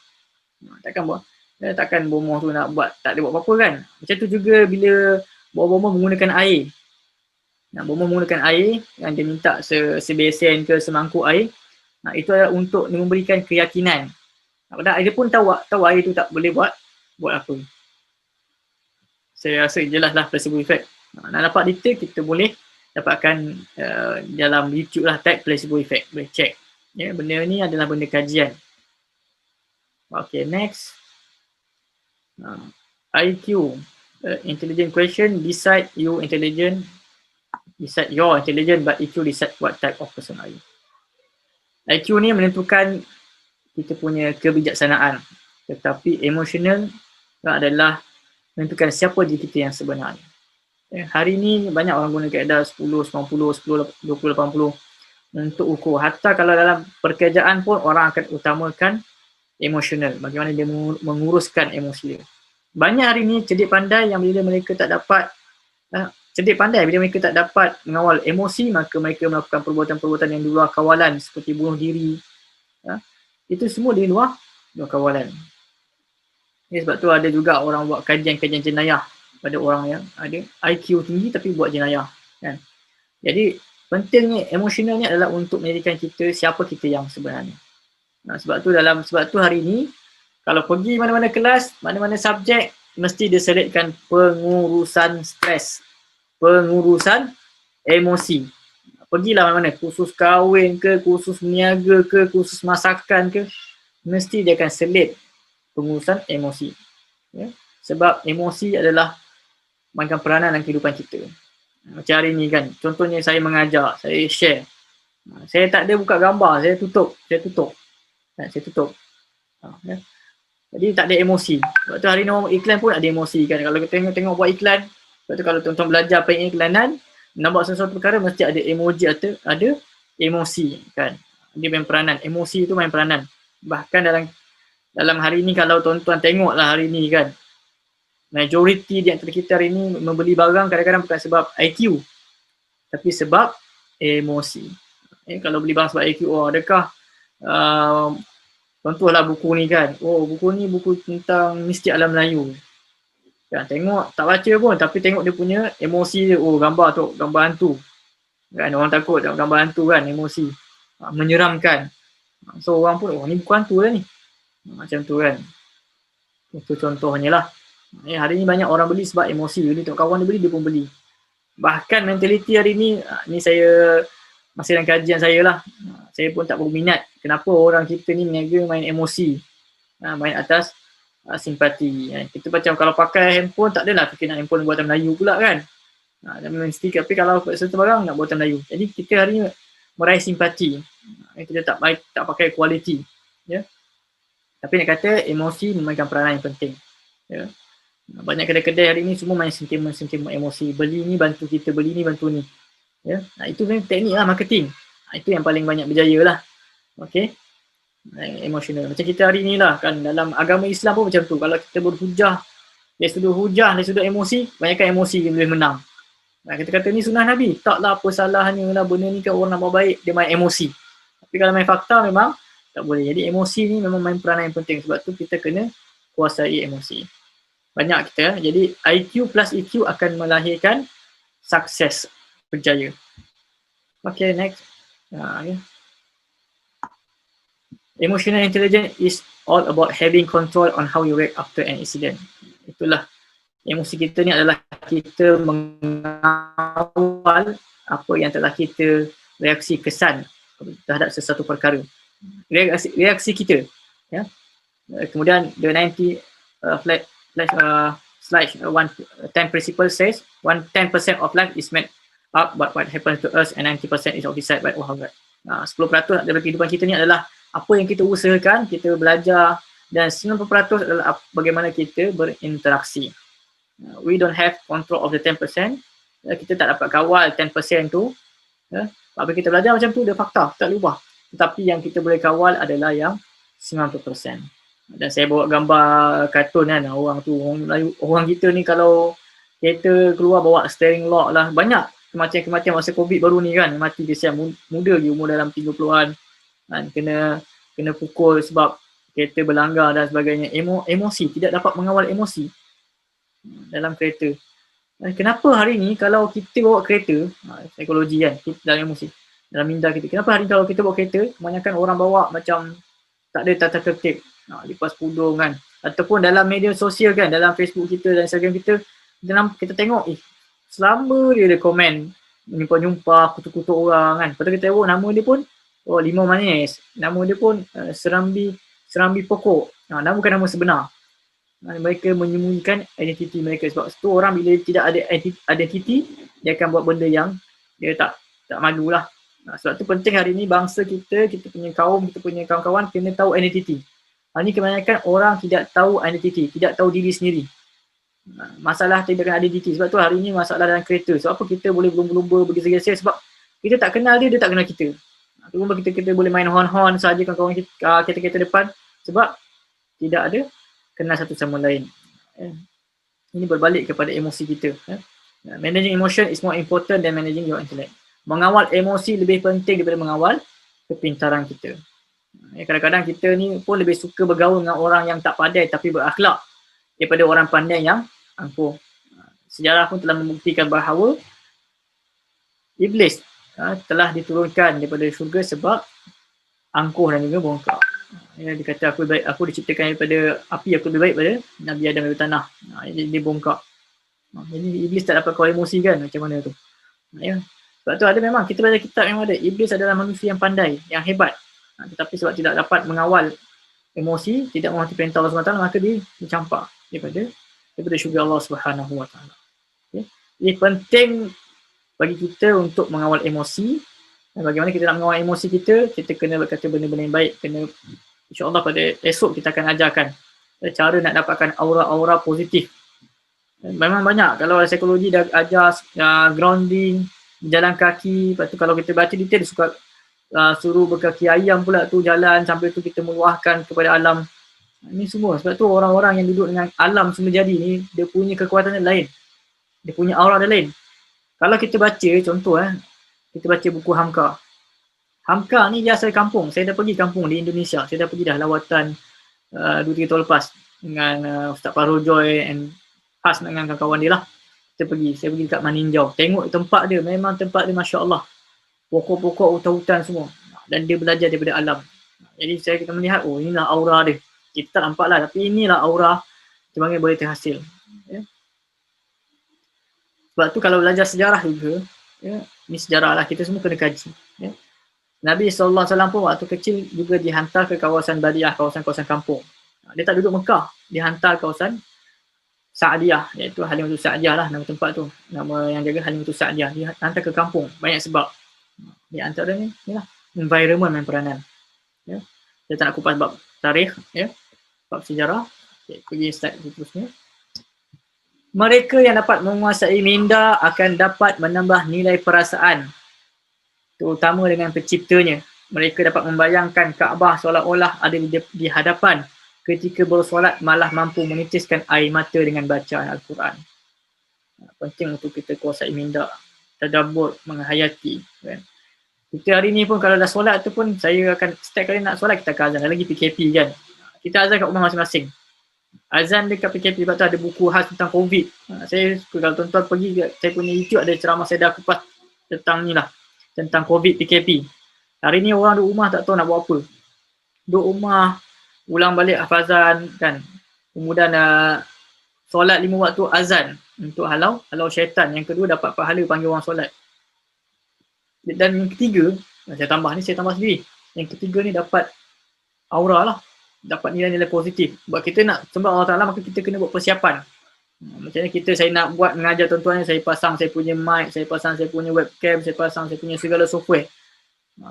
Takkan bomoh tu nak buat, tak ada buat apa-apa kan. Macam tu juga bila bomoh menggunakan air. Bomoh menggunakan air yang dia minta sebesen ke semangkuk air. Itu adalah untuk memberikan keyakinan. Padahal dia pun tahu air tu tak boleh buat apa. Saya rasa jelaslah placebo effect. Nak dapat detail kita boleh dapatkan dalam YouTube lah, tag placebo effect, boleh check. Ya, benda ni adalah benda kajian. Okay, next. IQ, intelligent question, decide your intelligent, but EQ decide what type of person are you. IQ ni menentukan kita punya kebijaksanaan, tetapi emotional adalah menentukan siapa diri kita yang sebenarnya. Hari ni banyak orang guna kaedah 10, 90, 10, 20, 80 untuk ukur. Hatta kalau dalam pekerjaan pun orang akan utamakan emosional, bagaimana dia menguruskan emosi dia. Banyak hari ni cerdik pandai yang bila mereka tak dapat mengawal emosi, maka mereka melakukan perbuatan-perbuatan yang di luar kawalan seperti bunuh diri. Itu semua di luar kawalan. Sebab tu ada juga orang buat kajian-kajian jenayah pada orang yang ada IQ tinggi tapi buat jenayah. Kan? Jadi pentingnya emosional ni adalah untuk menjadikan kita siapa kita yang sebenarnya. Sebab tu hari ni kalau pergi mana-mana kelas, mana-mana subjek, mesti diselitkan pengurusan stres, pengurusan emosi. Pergilah mana-mana, kursus kahwin ke, kursus niaga ke, kursus masakan ke, mesti dia akan selit pengurusan emosi. Ya? Sebab emosi adalah macam peranan dalam kehidupan kita. Macam hari ni kan, contohnya saya mengajar, saya share. Saya tak ada buka gambar, saya tutup. Ya. Jadi tak ada emosi. Sebab tu hari ni orang iklan pun ada emosi kan. Kalau kita tengok buat iklan, sebab tu kalau tuan-tuan belajar pengiklanan, nampak sesuatu perkara mesti ada emoji atau ada emosi kan. Dia main peranan, emosi tu main peranan. Bahkan dalam hari ni kalau tuan-tuan tengoklah hari ni kan, majoriti di antara kita hari ni membeli barang kadang-kadang bukan sebab IQ, tapi sebab emosi. Kalau beli barang sebab IQ, adakah contohlah buku ni kan, buku ni buku tentang mistik alam Melayu kan, tengok tak baca pun tapi tengok dia punya emosi dia, gambar hantu kan, orang takut tengok gambar hantu kan, emosi menyeramkan. So orang pun, oh ni buku hantu lah ni. Macam tu kan. Itu contohnya lah. Hari ni banyak orang beli sebab emosi. Jadi tengok kawan dia beli, dia pun beli. Bahkan mentaliti hari ni, ni saya masih dalam kajian saya lah. Saya pun tak berminat. Kenapa orang kita ni meniaga main emosi. Main atas simpati. Kita macam kalau pakai handphone, tak adalah fikir nak handphone buatan Melayu pula kan. Mesti, tapi kalau serta barang nak buatan Melayu. Jadi kita hari ni meraih simpati. Kita tak pakai kualiti. Ya. Tapi nak kata emosi memainkan peranan yang penting. Ya. Banyak kedai-kedai hari ni semua main sentimen emosi. Beli ni bantu kita, beli ni bantu ni. Ya. Itu memang teknik lah marketing. Itu yang paling banyak berjaya lah. Okay. Emosional. Macam kita hari ni lah kan, dalam agama Islam pun macam tu. Kalau kita berhujah, dari sudut emosi, banyakkan emosi yang boleh menang. Kita kata ni sunnah Nabi. Taklah apa salahnya lah, benda ni kan orang nak buat baik, dia main emosi. Tapi kalau main fakta memang tak boleh. Jadi emosi ni memang main peranan yang penting. Sebab tu kita kena kuasai emosi. Banyak kita. Jadi IQ plus EQ akan melahirkan sukses, berjaya. Okay, next. Okay. Emotional intelligence is all about having control on how you react after an incident. Itulah. Emosi kita ni adalah kita mengawal apa yang telah kita reaksi kesan terhadap sesuatu perkara. Reaksi kita. Ya. Kemudian the 90 slide 10 principle says 10% of life is made up but what happens to us and 90% is occupied by our heart. 10% dari kehidupan kita ni adalah apa yang kita usahakan, kita belajar, dan 90% adalah bagaimana kita berinteraksi. We don't have control of the 10%. Kita tak dapat kawal 10% tu. Apa kita belajar macam tu, dia fakta, tak ubah. Tetapi yang kita boleh kawal adalah yang 90%. Dan saya bawa gambar kartun kan, orang kita ni kalau kereta keluar bawa steering lock lah, banyak kematian masa COVID baru ni kan, mati kesian muda je, umur dalam 30-an kan, kena pukul sebab kereta berlanggar dan sebagainya. Emosi, tidak dapat mengawal emosi dalam kereta. Kenapa hari ni kalau kita bawa kereta, psikologi kan, dalam emosi, dalam minda kita, kenapa hari ni kalau kita bawa kereta, kebanyakan orang bawa macam tak ada tata tertib, lipas pudung kan, ataupun dalam media sosial kan, dalam Facebook kita dan Instagram kita tengok selama dia ada komen menyumpah-nyumpah, kutuk-kutuk orang kan, lepas tu kita tengok nama dia pun limau manis, nama dia pun serambi pokok, nama bukan nama sebenar. Mereka menyembunyikan identiti mereka. Sebab itu orang bila tidak ada identiti, dia akan buat benda yang dia tak malu lah. Sebab itu penting hari ni bangsa kita punya kaum, kita punya kawan-kawan kena tahu identiti. Hari ni kebanyakan orang tidak tahu identiti, tidak tahu diri sendiri. Masalah tidak ada identiti. Sebab tu hari ni masalah dalam kereta. Sebab apa kita boleh berlumba-lumba, bergeser-geser, sebab kita tak kenal dia tak kenal kita. Cuma kita boleh main horn-horn saja kawan-kawan kita, kereta-kereta depan, sebab tidak ada kenal satu sama lain. Ini berbalik kepada emosi kita. Managing emotion is more important than managing your intellect. Mengawal emosi lebih penting daripada mengawal kepintaran kita. Kadang-kadang kita ni pun lebih suka bergaul dengan orang yang tak pandai tapi berakhlak daripada orang pandai yang angkuh. Sejarah pun telah membuktikan bahawa iblis telah diturunkan daripada syurga sebab angkuh dan juga bongkak. Dia kata aku diciptakan daripada api, aku lebih baik pada Nabi Adam dari tanah. Jadi dia bongkak. Jadi iblis tak dapat kawal emosi kan, macam mana tu. Sebab tu ada memang, kita baca kitab memang ada, iblis adalah manusia yang pandai, yang hebat. Tetapi sebab tidak dapat mengawal emosi, tidak menghormati perintah Allah SWT, maka dia dicampak daripada syurga Allah SWT. Jadi penting bagi kita untuk mengawal emosi. Dan bagaimana kita nak mengawal emosi kita kena berkata benda-benda yang baik. InsyaAllah pada esok kita akan ajarkan cara nak dapatkan aura-aura positif. Memang banyak, kalau psikologi dah ajar grounding, jalan kaki, lepas tu kalau kita baca detail dia suka suruh berkaki ayam pula tu jalan, sambil tu kita meluahkan kepada alam. Ini semua, sebab tu orang-orang yang duduk dengan alam semula jadi ni, dia punya kekuatan yang lain, dia punya aura dia lain. Kalau kita baca, contoh kita baca buku Hamka. Hamka ni dia asal kampung. Saya dah pergi kampung di Indonesia. Saya dah pergi dah lawatan 2-3 tahun lepas dengan Ustaz Fahrul Joy and Has dengan kawan-kawan dia lah. Saya pergi dekat Maninjau. Tengok tempat dia, memang tempat dia Masya Allah. Pokok-pokok, hutan-hutan semua. Dan dia belajar daripada alam. Jadi kita melihat, oh inilah aura dia. Kita tak nampak lah, tapi inilah aura kita panggil boleh terhasil. Ya. Sebab tu kalau belajar sejarah juga, ya, ni sejarah lah, kita semua kena kaji. Ya. Nabi SAW pun waktu kecil juga dihantar ke kawasan Badiah, kawasan-kawasan kampung. Dia tak duduk Mekah, dihantar kawasan Sa'diyah, iaitu Halimatus Sa'diyah lah nama tempat tu. Nama yang jaga Halimatus Sa'diyah. Dia hantar ke kampung, banyak sebab. Di antara ni, inilah, environment main peranan. Ya. Saya tak nak kupas bab tarikh, ya, bab sejarah. Okay, pergi slide seterusnya. Mereka yang dapat menguasai minda akan dapat menambah nilai perasaan, terutama dengan penciptanya. Mereka dapat membayangkan Kaabah seolah-olah ada di hadapan ketika bersolat, malah mampu menitiskan air mata dengan bacaan Al-Quran. Penting untuk kita kuasai minda, tadabbur, menghayati. Kan? Kita hari ni pun kalau dah solat tu pun, saya akan setiap kali nak solat kita akan azan. Lagi PKP kan. Kita azan kat rumah masing-masing. Azan dekat PKP, sebab tu ada buku khas tentang COVID. Saya suka kalau tuan-tuan pergi ke, saya punya YouTube ada ceramah saya dah kupas tentang ni lah, tentang COVID PKP. Hari ni orang duduk rumah tak tahu nak buat apa. Duduk rumah, ulang balik hafazan kan. Kemudian solat 5 waktu azan untuk halau syaitan. Yang kedua dapat pahala panggil orang solat. Dan yang ketiga, saya tambah sendiri. Yang ketiga ni dapat aura lah. Dapat nilai-nilai positif. Sebab kita nak sembah Allah Ta'ala, maka kita kena buat persiapan. Macam ni saya nak buat mengajar tuan-tuan, saya pasang saya punya mic, saya pasang saya punya webcam, saya pasang saya punya segala software.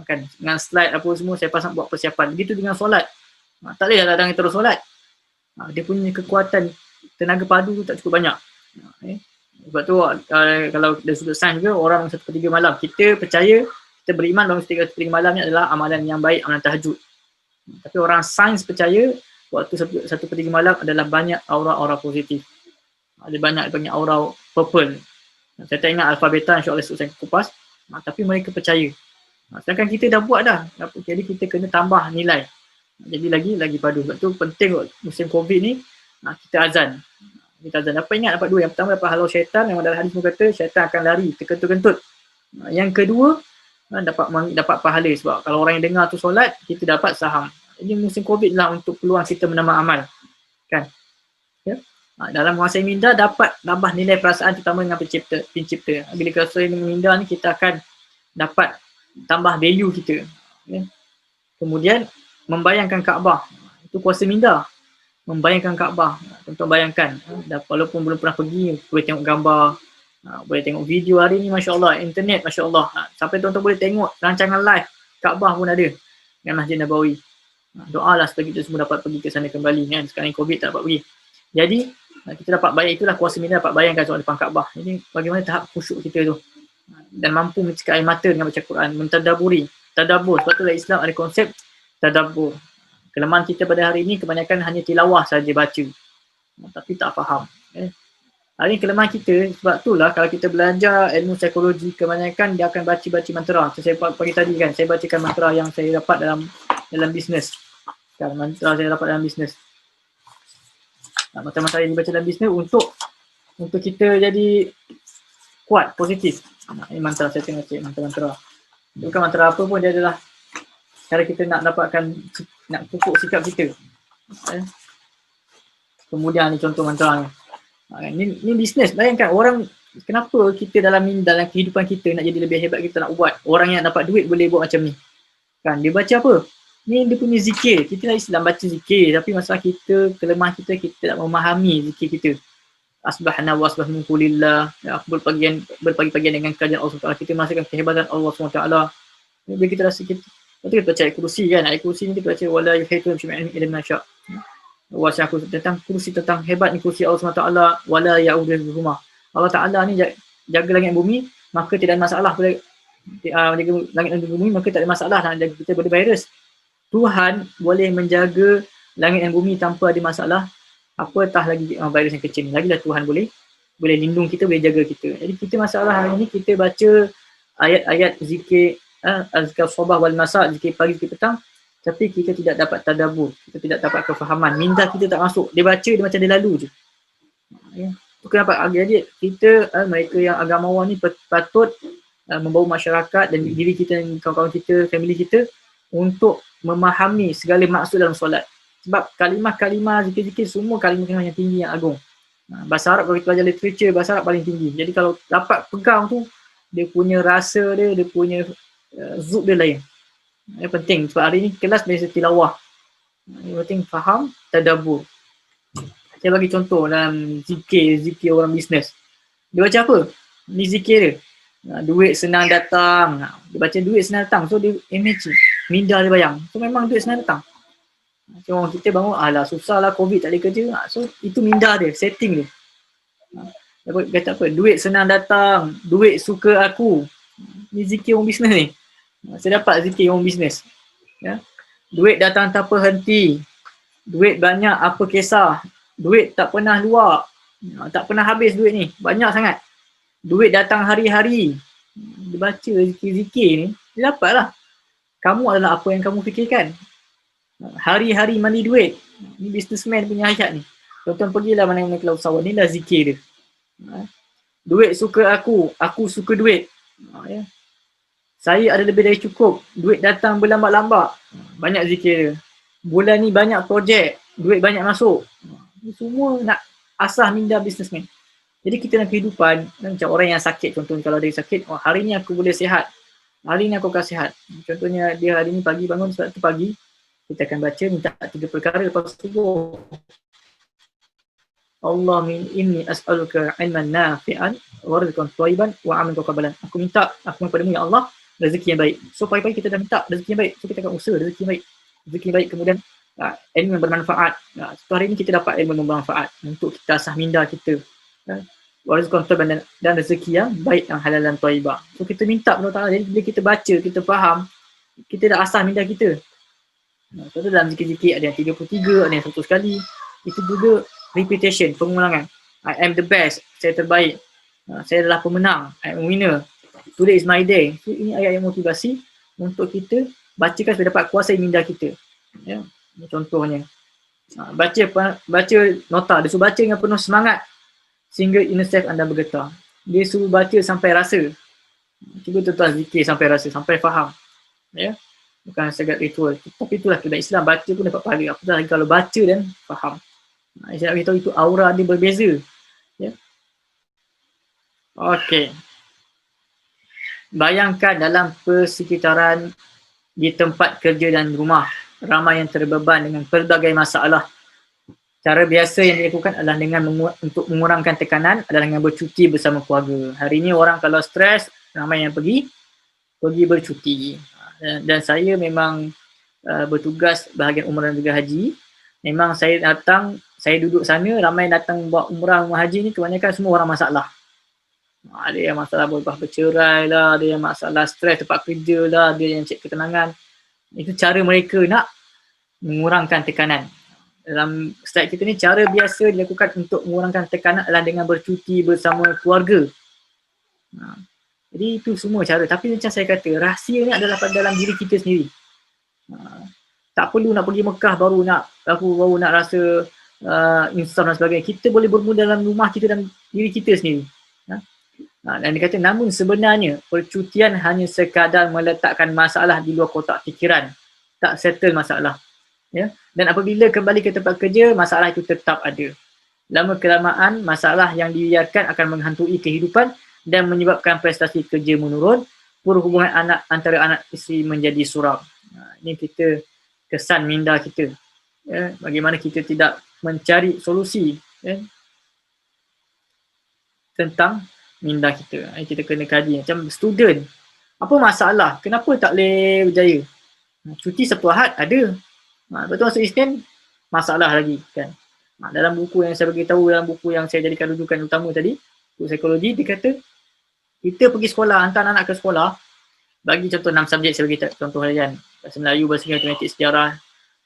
Kan, dengan slide apa semua, saya pasang buat persiapan. Begitu dengan solat. Tak boleh datang terus solat. Dia punya kekuatan, tenaga padu tu tak cukup banyak. Sebab tu kalau dari sudut sains juga, orang 1/3 malam. Kita percaya, kita beriman bangun 1/3 malam ni adalah amalan yang baik, amalan tahajud. Tapi orang sains percaya waktu 1/3 malam adalah banyak aura-aura positif. Ada banyak aura purple. Saya tak ingat alpha beta, insyaAllah saya kupas. Tapi mereka percaya. Sedangkan kita dah buat dah. Jadi kita kena tambah nilai. Jadi lagi padu. Sebab tu penting musim COVID ni, kita azan. Kita azan. Dapat ingat, dapat dua. Yang pertama dapat halau syaitan. Yang dalam hadis pun kata syaitan akan lari, terkentut-kentut. Yang kedua, dapat pahala. Sebab kalau orang yang dengar tu solat, kita dapat saham. Jadi musim COVID lah untuk peluang kita menambah amal. Kan? Ya? Dalam menguasai minda dapat nambah nilai perasaan, terutama dengan pencipta. Bila kita kuasai minda ni, kita akan dapat tambah value kita. Ya? Kemudian membayangkan Kaabah. Itu kuasa minda. Membayangkan Kaabah. Tuan-tuan bayangkan. Walaupun belum pernah pergi, boleh tengok gambar, boleh tengok video hari ni, Masya Allah. Internet, Masya Allah. Sampai tuan-tuan boleh tengok rancangan live Kaabah pun ada dengan Masjid Nabawi. Doalah supaya kita semua dapat pergi ke sana kembali kan. Sekarang COVID tak dapat pergi. Jadi kita dapat bayang, itulah kuasa minda, dapat bayangkan soal depan Kaabah. Ini bagaimana tahap khusyuk kita tu. Dan mampu mencikap air mata dengan baca Quran, mentadaburi, tadabbur. Sebab tu dalam Islam ada konsep tadabbur. Kelemahan kita pada hari ini kebanyakan hanya tilawah saja baca. Tapi tak faham. Hari ini kelemahan kita, sebab itulah kalau kita belajar ilmu psikologi, kebanyakan dia akan baca mantra. Saya pagi tadi kan, saya bacakan mantra yang saya dapat dalam bisnes. Kan, mantra saya dapat dalam bisnes. Mantra-mantra yang dibaca dalam bisnes untuk kita jadi kuat, positif. Ini mantra saya tengok cik, mantra-mantra. Bukan mantra apa pun, dia adalah cara kita nak pupuk sikap kita. Kemudian ni contoh mantra ni. Ni bisnes. Bayangkan orang, kenapa kita dalam kehidupan kita nak jadi lebih hebat, kita nak buat. Orang yang dapat duit boleh buat macam ni. Kan, dia baca apa? Ni dia punya zikir. Kita dah Islam baca zikir, tapi masalah kita, kelemahan kita tak memahami zikir kita. Asbahna wa asbahna kulillah. Berpagi-pagian dengan kajian Allah SWT. Kita merasakan kehebatan Allah SWT. Bila kita rasa kita, lepas tu kita baca ayat kursi kan. Ayat kursi ni kita baca wala yuhaitu bi'ilmihi illa ma syaa. Wasi'ah kursi, tentang kursi, tentang hebat ni kursi Allah SWT. Wala ya'uduhu huma. Allah Ta'ala ni jaga langit dan bumi, maka tidak ada masalah pada jaga langit dan bumi, maka tak ada masalah nak jaga kita pada virus. Tuhan boleh menjaga langit dan bumi tanpa ada masalah. Apatah lagi virus yang kecil ni. Lagilah Tuhan boleh lindung kita, boleh jaga kita. Jadi kita masalah hari ni, kita baca ayat-ayat zikir, azkar sabah wal masa, zikir pagi, zikir petang, tapi kita tidak dapat tadabbur, kita tidak dapat kefahaman. Minda kita tak masuk. Dia baca, dia macam dia lalu je. Ya. Itu kenapa adik-adik kita, mereka yang agamawan ni patut membawa masyarakat dan diri kita dan kawan-kawan kita, family kita untuk memahami segala maksud dalam solat. Sebab kalimah-kalimah zikir-zikir semua kalimah-kalimah yang tinggi, yang agung. Bahasa Arab, kalau kita belajar literature, bahasa Arab paling tinggi. Jadi kalau dapat pegang tu, dia punya rasa dia punya zub dia lain. Yang penting, sebab hari ni kelas biasa tilawah. Yang penting faham, tadabbur. Saya bagi contoh dalam zikir orang bisnes. Dia baca apa? Ni zikir dia. Duit senang datang. Dia baca duit senang datang. So dia imagine. Minda dia bayang. So memang duit senang datang. Macam orang kita bangun, alah susah lah COVID tak ada kerja. So itu minda dia, setting dia. Dia kata apa? Duit senang datang. Duit suka aku. Ni zikir orang bisnes ni. Saya dapat zikir orang bisnes. Ya? Duit datang tanpa henti. Duit banyak apa kisah. Duit tak pernah luar. Tak pernah habis duit ni. Banyak sangat. Duit datang hari-hari. Dia baca zikir-zikir ni, dia dapat lah. Kamu adalah apa yang kamu fikirkan. Hari-hari mandi duit. Ni businessman punya hayat ni. Tuan-tuan pergilah mana-mana kelau sawah. Ni lah zikir dia. Duit suka aku suka duit. Ya. Saya ada lebih dari cukup. Duit datang berlambat-lambat. Banyak zikir dia. Bulan ni banyak projek. Duit banyak masuk. Ini semua nak asah minda businessman. Jadi kita dalam kehidupan, macam orang yang sakit, contohnya kalau dia sakit, oh, hari ni aku boleh sihat. Hari ni aku akan sihat. Contohnya dia hari ni pagi bangun, sebab tu pagi, kita akan baca minta 3 perkara lepas subuh. Allah inni as'aluka ilman nafi'an wa rizqan thayyiban wa 'amalan mutaqabbalan. Aku minta padamu ya Allah rezeki yang baik. So pagi-pagi kita dah minta rezeki yang baik. So kita akan usaha rezeki yang baik. Rezeki yang baik, kemudian ilmu yang bermanfaat. So hari ini kita dapat ilmu yang bermanfaat untuk kita asah minda kita. Wa rizqan thayyiban, dan rezeki yang baik, yang halal dan thayyibah. So kita minta kepada Allah. Jadi bila kita baca, kita faham, kita dah asah minda kita. So dalam zikir-zikir ada yang 33, ada yang 100 kali. Itu juga repetition, pengulangan. I am the best, saya terbaik. Saya adalah pemenang, I am a winner. Today is my day. So, ini ayat yang motivasi untuk kita bacakan supaya dapat kuasai minda kita. Ya, contohnya. Baca nota, dia suruh baca dengan penuh semangat sehingga inner self anda bergetar. Dia suruh baca sampai rasa. Cuba tuan-tuan zikir sampai rasa, sampai faham. Ya. Bukan segat ritual. Tapi itulah kedai Islam, baca pun dapat pahala. Apatah lagi kalau baca dan faham. Saya nak beritahu itu aura dia berbeza. Ya. Okey. Bayangkan dalam persekitaran di tempat kerja dan rumah, ramai yang terbeban dengan pelbagai masalah. Cara biasa yang dilakukan adalah dengan untuk mengurangkan tekanan adalah dengan bercuti bersama keluarga. Hari ini orang kalau stres, ramai yang pergi bercuti. Dan saya memang bertugas bahagian umrah dan juga haji. Memang saya duduk sana, ramai datang buat umrah haji ni kebanyakan semua orang masalah. Ada yang masalah bercerai lah, ada yang masalah stres tempat kerja lah, ada yang cek ketenangan. Itu cara mereka nak mengurangkan tekanan. Dalam style kita ni, cara biasa dilakukan untuk mengurangkan tekanan adalah dengan bercuti bersama keluarga. Jadi itu semua cara. Tapi macam saya kata, rahsia ni adalah pada dalam diri kita sendiri. Tak perlu nak pergi Mekah baru nak rasa insaf dan sebagainya. Kita boleh bermula dalam rumah kita dan diri kita sendiri. Dan dia kata, namun sebenarnya percutian hanya sekadar meletakkan masalah di luar kotak fikiran, tak settle masalah. Ya? Dan apabila kembali ke tempat kerja, masalah itu tetap ada. Lama kelamaan, masalah yang dibiarkan akan menghantui kehidupan dan menyebabkan prestasi kerja menurun, perhubungan antara anak isteri menjadi suram. Ini kita kesan minda kita. Ya? Bagaimana kita tidak mencari solusi, ya? Tentang minda kita. Kita kena kaji. Macam student, apa masalah? Kenapa tak boleh berjaya? Cuti Sabtu Ahad ada. Betul masuk Isnin, masalah lagi kan. Dalam buku yang saya beritahu, dalam buku yang saya jadikan rujukan utama tadi, buku psikologi, dia kata kita pergi sekolah, hantar anak ke sekolah, bagi contoh 6 subjek, saya bagi contoh harian, bahasa Melayu, bahasa Inggeris, matematik, sejarah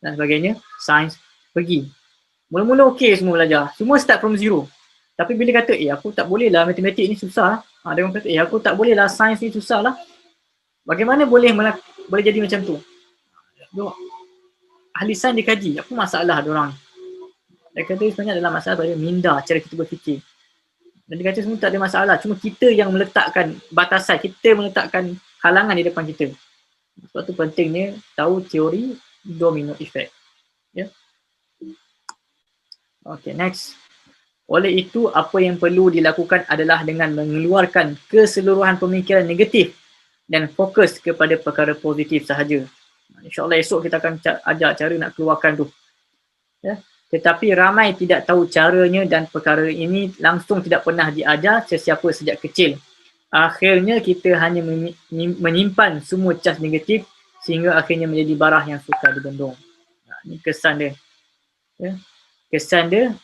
dan sebagainya, sains, pergi. Mula-mula okey semua belajar, semua start from zero. Tapi bila kata, aku tak boleh lah, matematik ni susah. Ada orang kata, aku tak boleh lah, sains ni susah lah. Bagaimana boleh jadi macam tu? Ahli sains dia kaji, apa masalah diorang? Dia kata sebenarnya adalah masalah pada minda, cara kita berfikir. Dan dia kata semua tak ada masalah, cuma kita yang meletakkan batasan, kita meletakkan halangan di depan kita. Sebab tu pentingnya tahu teori domino effect. Ya. Okay, next. Oleh itu, apa yang perlu dilakukan adalah dengan mengeluarkan keseluruhan pemikiran negatif dan fokus kepada perkara positif sahaja. InsyaAllah esok kita akan ajar cara nak keluarkan tu. Ya. Tetapi ramai tidak tahu caranya dan perkara ini langsung tidak pernah diajar sesiapa sejak kecil. Akhirnya kita hanya menyimpan semua cas negatif sehingga akhirnya menjadi barah yang sukar dibendung. Ini kesan dia. Ya. Kesan dia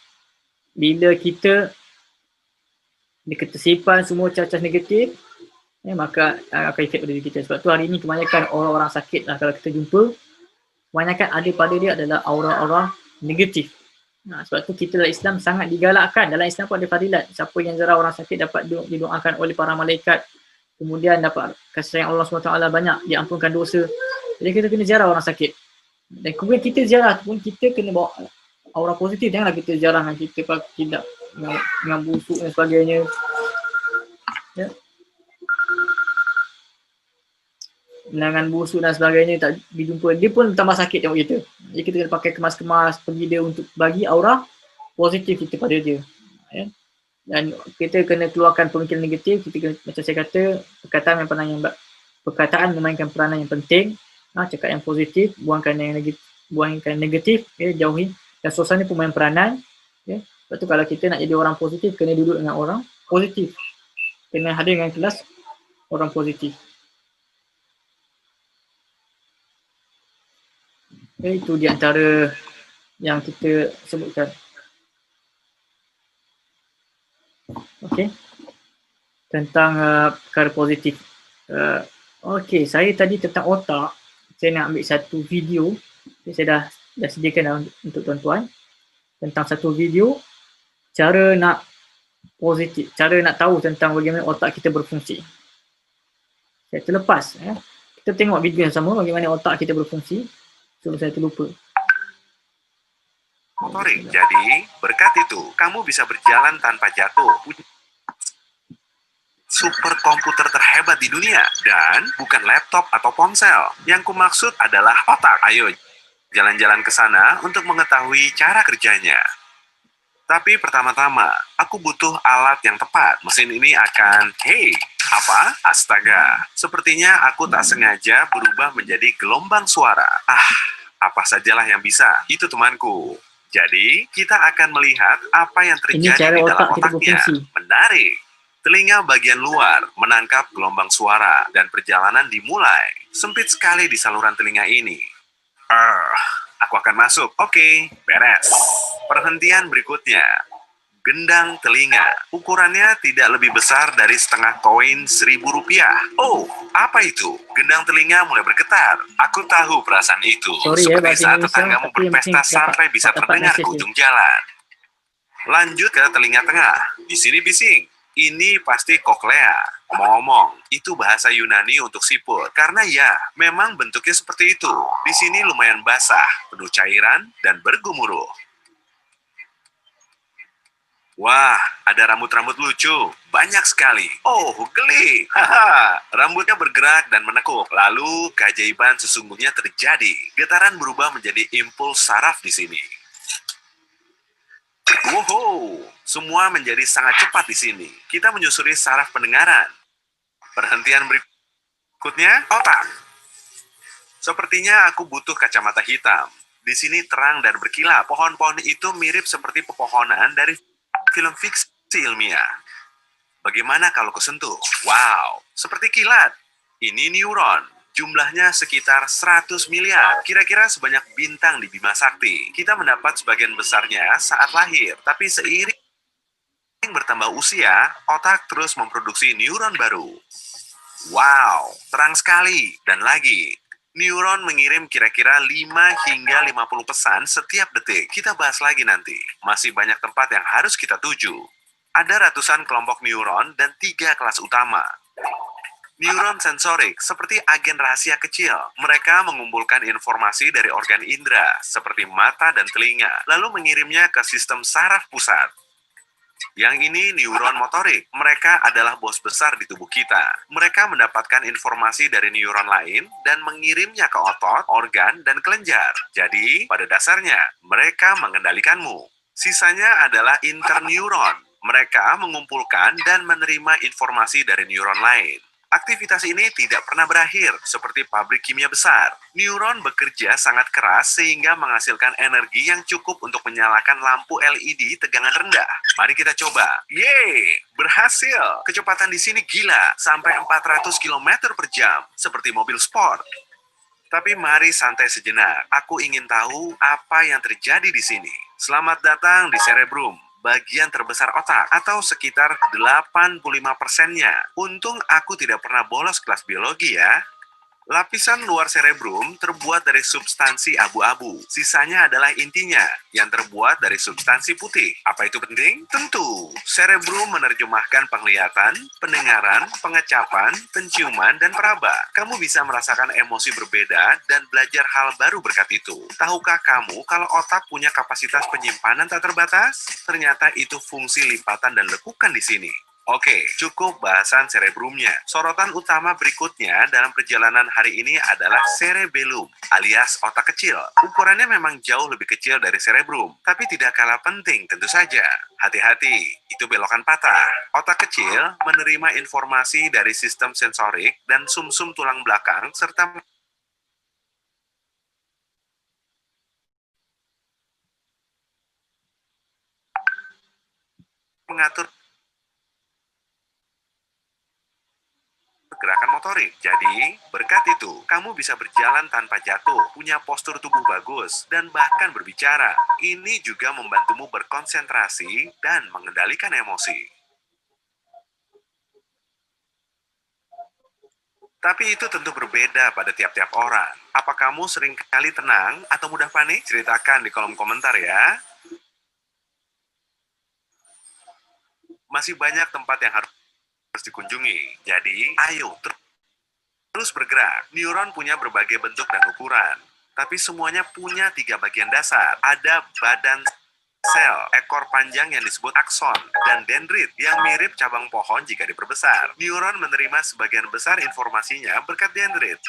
bila kita simpan semua cas-cas negatif, maka akan efek pada diri kita. Sebab tu hari ini kebanyakan orang-orang sakit lah kalau kita jumpa, kebanyakan ada pada dia adalah aura-aura negatif. Sebab tu kita dalam Islam sangat digalakkan. Dalam Islam pun ada fadilat. Siapa yang zarah orang sakit dapat didoakan oleh para malaikat. Kemudian dapat kasih sayang Allah SWT banyak. Diampunkan dosa. Jadi kita kena ziarah orang sakit. Dan kemudian kita ziarah pun kita kena bawa aura positif. Janganlah kita ziarah dengan kita tidak dengan busuk dan sebagainya. Ya. Dengan busuk dan sebagainya tak dijumpa, dia pun tambah sakit tengok kita. Jadi kita kena pakai kemas-kemas pergi dia untuk bagi aura positif kita pada dia. Ya. Dan kita kena keluarkan pemikiran negatif. Kita kena, macam saya kata, perkataan memainkan peranan yang penting. Cakap yang positif, buangkan yang negatif, ya, jauhi. Dan suasana pun main peranan. Ya. Sebab tu kalau kita nak jadi orang positif, kena duduk dengan orang positif. Kena hadir dengan kelas orang positif. Itu di antara yang kita sebutkan. Okey. Tentang perkara positif. Okey, saya tadi tentang otak, saya nak ambil satu video. Saya dah sediakan untuk tuan-tuan. Tentang satu video, cara nak positif, cara nak tahu tentang bagaimana otak kita berfungsi. Saya terlepas. Kita tengok video yang sama, bagaimana otak kita berfungsi. Sebelum saya terlupa. Motorik. Jadi, berkat itu, kamu bisa berjalan tanpa jatuh. Superkomputer terhebat di dunia. Dan bukan laptop atau ponsel. Yang kumaksud adalah otak. Ayo, jalan-jalan ke sana untuk mengetahui cara kerjanya. Tapi pertama-tama, aku butuh alat yang tepat. Mesin ini akan, hey, apa? Astaga, sepertinya aku tak sengaja berubah menjadi gelombang suara. Apa sajalah yang bisa, itu temanku. Jadi, kita akan melihat apa yang terjadi di dalam otaknya. Menarik. Telinga bagian luar menangkap gelombang suara dan perjalanan dimulai. Sempit sekali di saluran telinga ini. Aku akan masuk. Oke, beres. Perhentian berikutnya. Gendang telinga. Ukurannya tidak lebih besar dari setengah koin Rp1.000. Oh, apa itu? Gendang telinga mulai bergetar. Aku tahu perasaan itu. Seperti saat tetanggamu berpesta sampai bisa terdengar ke ujung jalan. Lanjut ke telinga tengah. Di sini bising. Ini pasti koklea. Ngomong, itu bahasa Yunani untuk siput. Karena ya, memang bentuknya seperti itu. Di sini lumayan basah, penuh cairan, dan bergemuruh. Wah, ada rambut-rambut lucu. Banyak sekali. Oh, geli. Haha, rambutnya bergerak dan menekuk. Lalu, keajaiban sesungguhnya terjadi. Getaran berubah menjadi impuls saraf di sini. Wow, semua menjadi sangat cepat di sini. Kita menyusuri saraf pendengaran. Perhentian berikutnya, otak. Sepertinya aku butuh kacamata hitam. Di sini terang dan berkilau. Pohon-pohon itu mirip seperti pepohonan dari film fiksi ilmiah. Bagaimana kalau kesentuh? Wow, seperti kilat. Ini neuron. Jumlahnya sekitar 100 miliar, kira-kira sebanyak bintang di Bima Sakti. Kita mendapat sebagian besarnya saat lahir, tapi seiring bertambah usia, otak terus memproduksi neuron baru. Wow, terang sekali. Dan lagi, neuron mengirim kira-kira 5 hingga 50 pesan setiap detik. Kita bahas lagi nanti. Masih banyak tempat yang harus kita tuju. Ada ratusan kelompok neuron dan 3 kelas utama. Neuron sensorik seperti agen rahasia kecil. Mereka mengumpulkan informasi dari organ indera seperti mata dan telinga, lalu mengirimnya ke sistem saraf pusat. Yang ini neuron motorik. Mereka adalah bos besar di tubuh kita. Mereka mendapatkan informasi dari neuron lain dan mengirimnya ke otot, organ, dan kelenjar. Jadi, pada dasarnya, mereka mengendalikanmu. Sisanya adalah interneuron. Mereka mengumpulkan dan menerima informasi dari neuron lain. Aktivitas ini tidak pernah berakhir, seperti pabrik kimia besar. Neuron bekerja sangat keras sehingga menghasilkan energi yang cukup untuk menyalakan lampu LED tegangan rendah. Mari kita coba. Yeay, berhasil. Kecepatan di sini gila, sampai 400 km per jam, seperti mobil sport. Tapi mari santai sejenak. Aku ingin tahu apa yang terjadi di sini. Selamat datang di cerebrum, bagian terbesar otak, atau sekitar 85%-nya. Untung aku tidak pernah bolos kelas biologi ya. Lapisan luar cerebrum terbuat dari substansi abu-abu. Sisanya adalah intinya, yang terbuat dari substansi putih. Apa itu penting? Tentu, cerebrum menerjemahkan penglihatan, pendengaran, pengecapan, penciuman, dan peraba. Kamu bisa merasakan emosi berbeda dan belajar hal baru berkat itu. Tahukah kamu kalau otak punya kapasitas penyimpanan tak terbatas? Ternyata itu fungsi lipatan dan lekukan di sini. Oke, cukup bahasan cerebrumnya. Sorotan utama berikutnya dalam perjalanan hari ini adalah cerebellum, alias otak kecil. Ukurannya memang jauh lebih kecil dari cerebrum, tapi tidak kalah penting tentu saja. Hati-hati, itu belokan patah. Otak kecil menerima informasi dari sistem sensorik dan sumsum tulang belakang, serta mengatur gerakan motorik. Jadi, berkat itu, kamu bisa berjalan tanpa jatuh, punya postur tubuh bagus, dan bahkan berbicara. Ini juga membantumu berkonsentrasi dan mengendalikan emosi. Tapi itu tentu berbeda pada tiap-tiap orang. Apa kamu sering kali tenang atau mudah panik? Ceritakan di kolom komentar ya. Masih banyak tempat yang harus dikunjungi. Jadi, ayo terus bergerak. Neuron punya berbagai bentuk dan ukuran. Tapi semuanya punya 3 bagian dasar. Ada badan sel, ekor panjang yang disebut akson, dan dendrit yang mirip cabang pohon jika diperbesar. Neuron menerima sebagian besar informasinya berkat dendrit.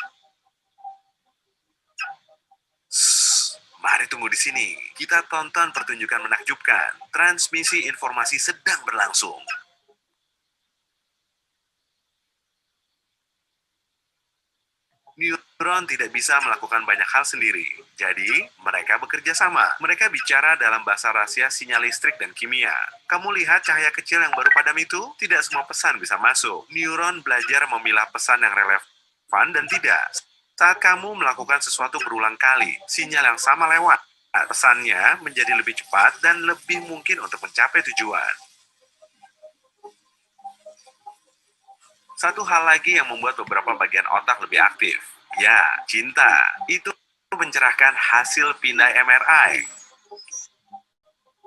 Mari tunggu di sini. Kita tonton pertunjukan menakjubkan. Transmisi informasi sedang berlangsung. Neuron tidak bisa melakukan banyak hal sendiri. Jadi, mereka bekerja sama. Mereka bicara dalam bahasa rahasia sinyal listrik dan kimia. Kamu lihat cahaya kecil yang baru padam itu? Tidak semua pesan bisa masuk. Neuron belajar memilah pesan yang relevan dan tidak. Saat kamu melakukan sesuatu berulang kali, sinyal yang sama lewat. Pesannya menjadi lebih cepat dan lebih mungkin untuk mencapai tujuan. Satu hal lagi yang membuat beberapa bagian otak lebih aktif. Ya, cinta. Itu mencerahkan hasil pindai MRI.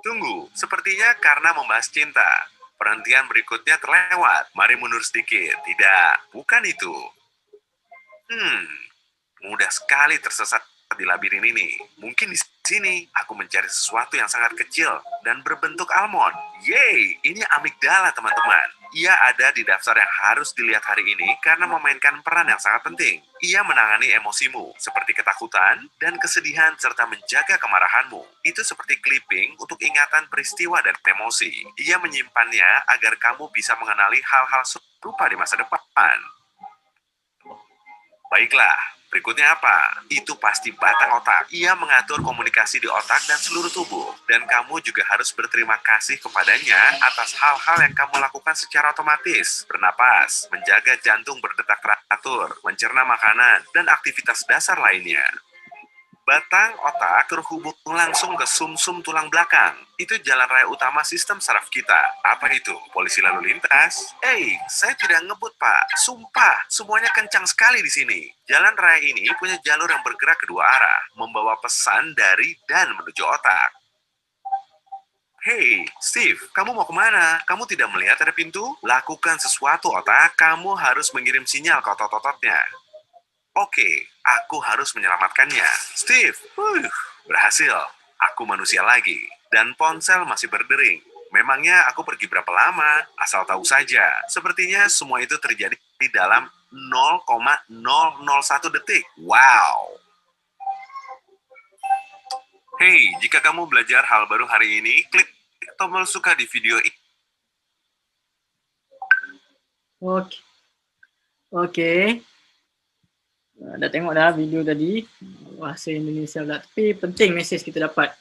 Tunggu, sepertinya karena membahas cinta. Perhentian berikutnya terlewat. Mari mundur sedikit. Tidak, bukan itu. Mudah sekali tersesat di labirin ini. Mungkin di sini aku mencari sesuatu yang sangat kecil dan berbentuk almond. Yeay, ini amigdala teman-teman. Ia ada di daftar yang harus dilihat hari ini karena memainkan peran yang sangat penting. Ia menangani emosimu, seperti ketakutan dan kesedihan serta menjaga kemarahanmu. Itu seperti clipping untuk ingatan peristiwa dan emosi. Ia menyimpannya agar kamu bisa mengenali hal-hal serupa di masa depan. Baiklah, berikutnya apa? Itu pasti batang otak. Ia mengatur komunikasi di otak dan seluruh tubuh. Dan kamu juga harus berterima kasih kepadanya atas hal-hal yang kamu lakukan secara otomatis. Bernapas, menjaga jantung berdetak teratur, mencerna makanan, dan aktivitas dasar lainnya. Batang otak terhubung langsung ke sumsum tulang belakang. Itu jalan raya utama sistem saraf kita. Apa itu? Polisi lalu lintas? Saya tidak ngebut, Pak. Sumpah, semuanya kencang sekali di sini. Jalan raya ini punya jalur yang bergerak kedua arah, membawa pesan dari dan menuju otak. Hey, Steve, kamu mau kemana? Kamu tidak melihat ada pintu? Lakukan sesuatu, otak. Kamu harus mengirim sinyal ke otot-ototnya. Oke, aku harus menyelamatkannya. Steve, berhasil. Aku manusia lagi. Dan ponsel masih berdering. Memangnya aku pergi berapa lama? Asal tahu saja. Sepertinya semua itu terjadi di dalam 0,001 detik. Wow. Hey, jika kamu belajar hal baru hari ini, klik tombol suka di video ini. Okey. Okey. Dah tengok dah video tadi. Bahasa Indonesia pula. Tapi penting mesej kita dapat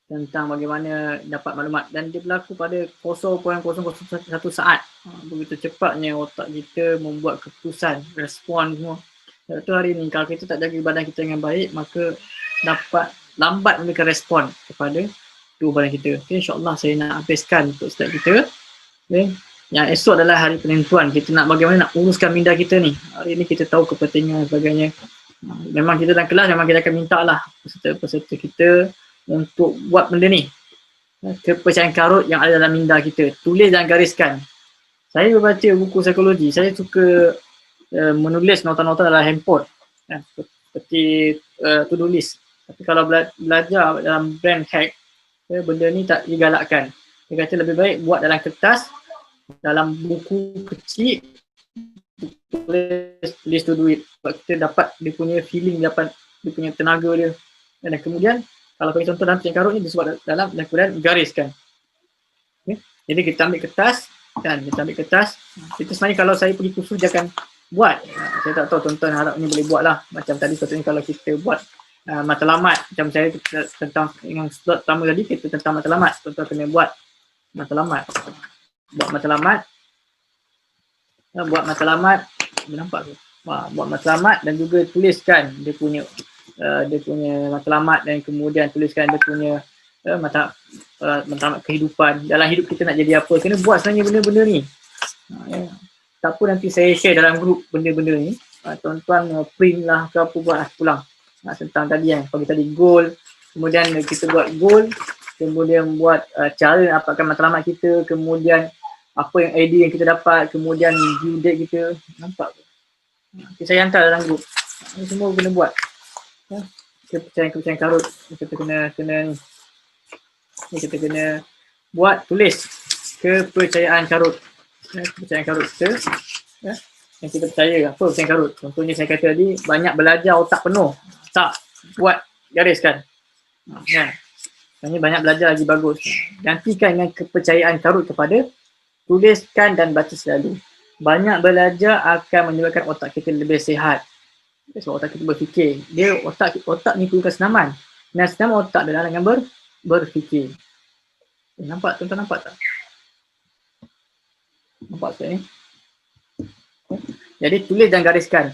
tentang bagaimana dapat maklumat, dan dia berlaku pada 0.001 saat. Begitu cepatnya otak kita membuat keputusan, respon semua. Sebab tu hari ni kalau kita tak jaga badan kita dengan baik, maka dapat lambat memberikan respon kepada tubuh badan kita. Okay, InsyaAllah saya nak habiskan untuk start kita. Okay. Yang esok adalah hari penentuan. Kita nak bagaimana nak uruskan minda kita ni. Hari ni kita tahu kepentingan dan sebagainya. Memang kita dalam kelas memang kita akan minta lah peserta-peserta kita untuk buat benda ni. Kepercayaan karut yang ada dalam minda kita. Tulis dan gariskan. Saya membaca buku psikologi. Saya suka menulis nota-nota dalam handphone. Seperti to-do list. Tapi kalau belajar dalam brain hack, benda ni tak digalakkan. Dia kata lebih baik buat dalam kertas, dalam buku kecil, tulis to do it. Sebab kita dapat dia punya feeling, dapat dia punya tenaga dia. Dan kemudian kalau bagi contoh dalam karut ni disebut dalam dan kemudian gariskan. Okay. Jadi kita ambil kertas kan, kita ambil kertas. Itu sebenarnya kalau saya pergi kursus dia akan buat. Saya tak tahu tuan-tuan harap ni boleh buat lah. Macam tadi contohnya kalau kita buat matlamat, macam saya tentang yang slot pertama tadi kita tentang matlamat. Tuan-tuan kena buat matlamat. Buat matlamat. Buat matlamat. Nampak ke? Buat matlamat dan juga tuliskan dia punya matlamat, dan kemudian tuliskan dia punya matlamat kehidupan. Dalam hidup kita nak jadi apa, kena buat sebenarnya benda-benda ni. Tak apa nanti saya share dalam grup benda-benda ni. Tuan-tuan print lah ke apa, buat pulang. Tentang tadi yang pagi tadi goal, kemudian kita buat goal, kemudian buat cara dapatkan matlamat kita, kemudian apa yang idea yang kita dapat, kemudian due date kita. Nampak ke? Saya hantar dalam grup. Ini semua kena buat. Kepercayaan karut kita kena ni kita kena buat, tulis kepercayaan karut. Kepercayaan karut kita yang kita percaya apa kepercayaan karut. Contohnya saya kata tadi, banyak belajar otak penuh. Tak, buat, gariskan. Kan? Sebenarnya banyak belajar lagi bagus. Gantikan dengan kepercayaan karut kepada tuliskan dan baca selalu. Banyak belajar akan menyebabkan otak kita lebih sihat. Sebab otak kita berfikir. Dia otak ni perlukan senaman. Dan senaman otak adalah dengan berfikir. Nampak? Tuan-tuan nampak tak? Nampak tak ni? Jadi tulis dan gariskan.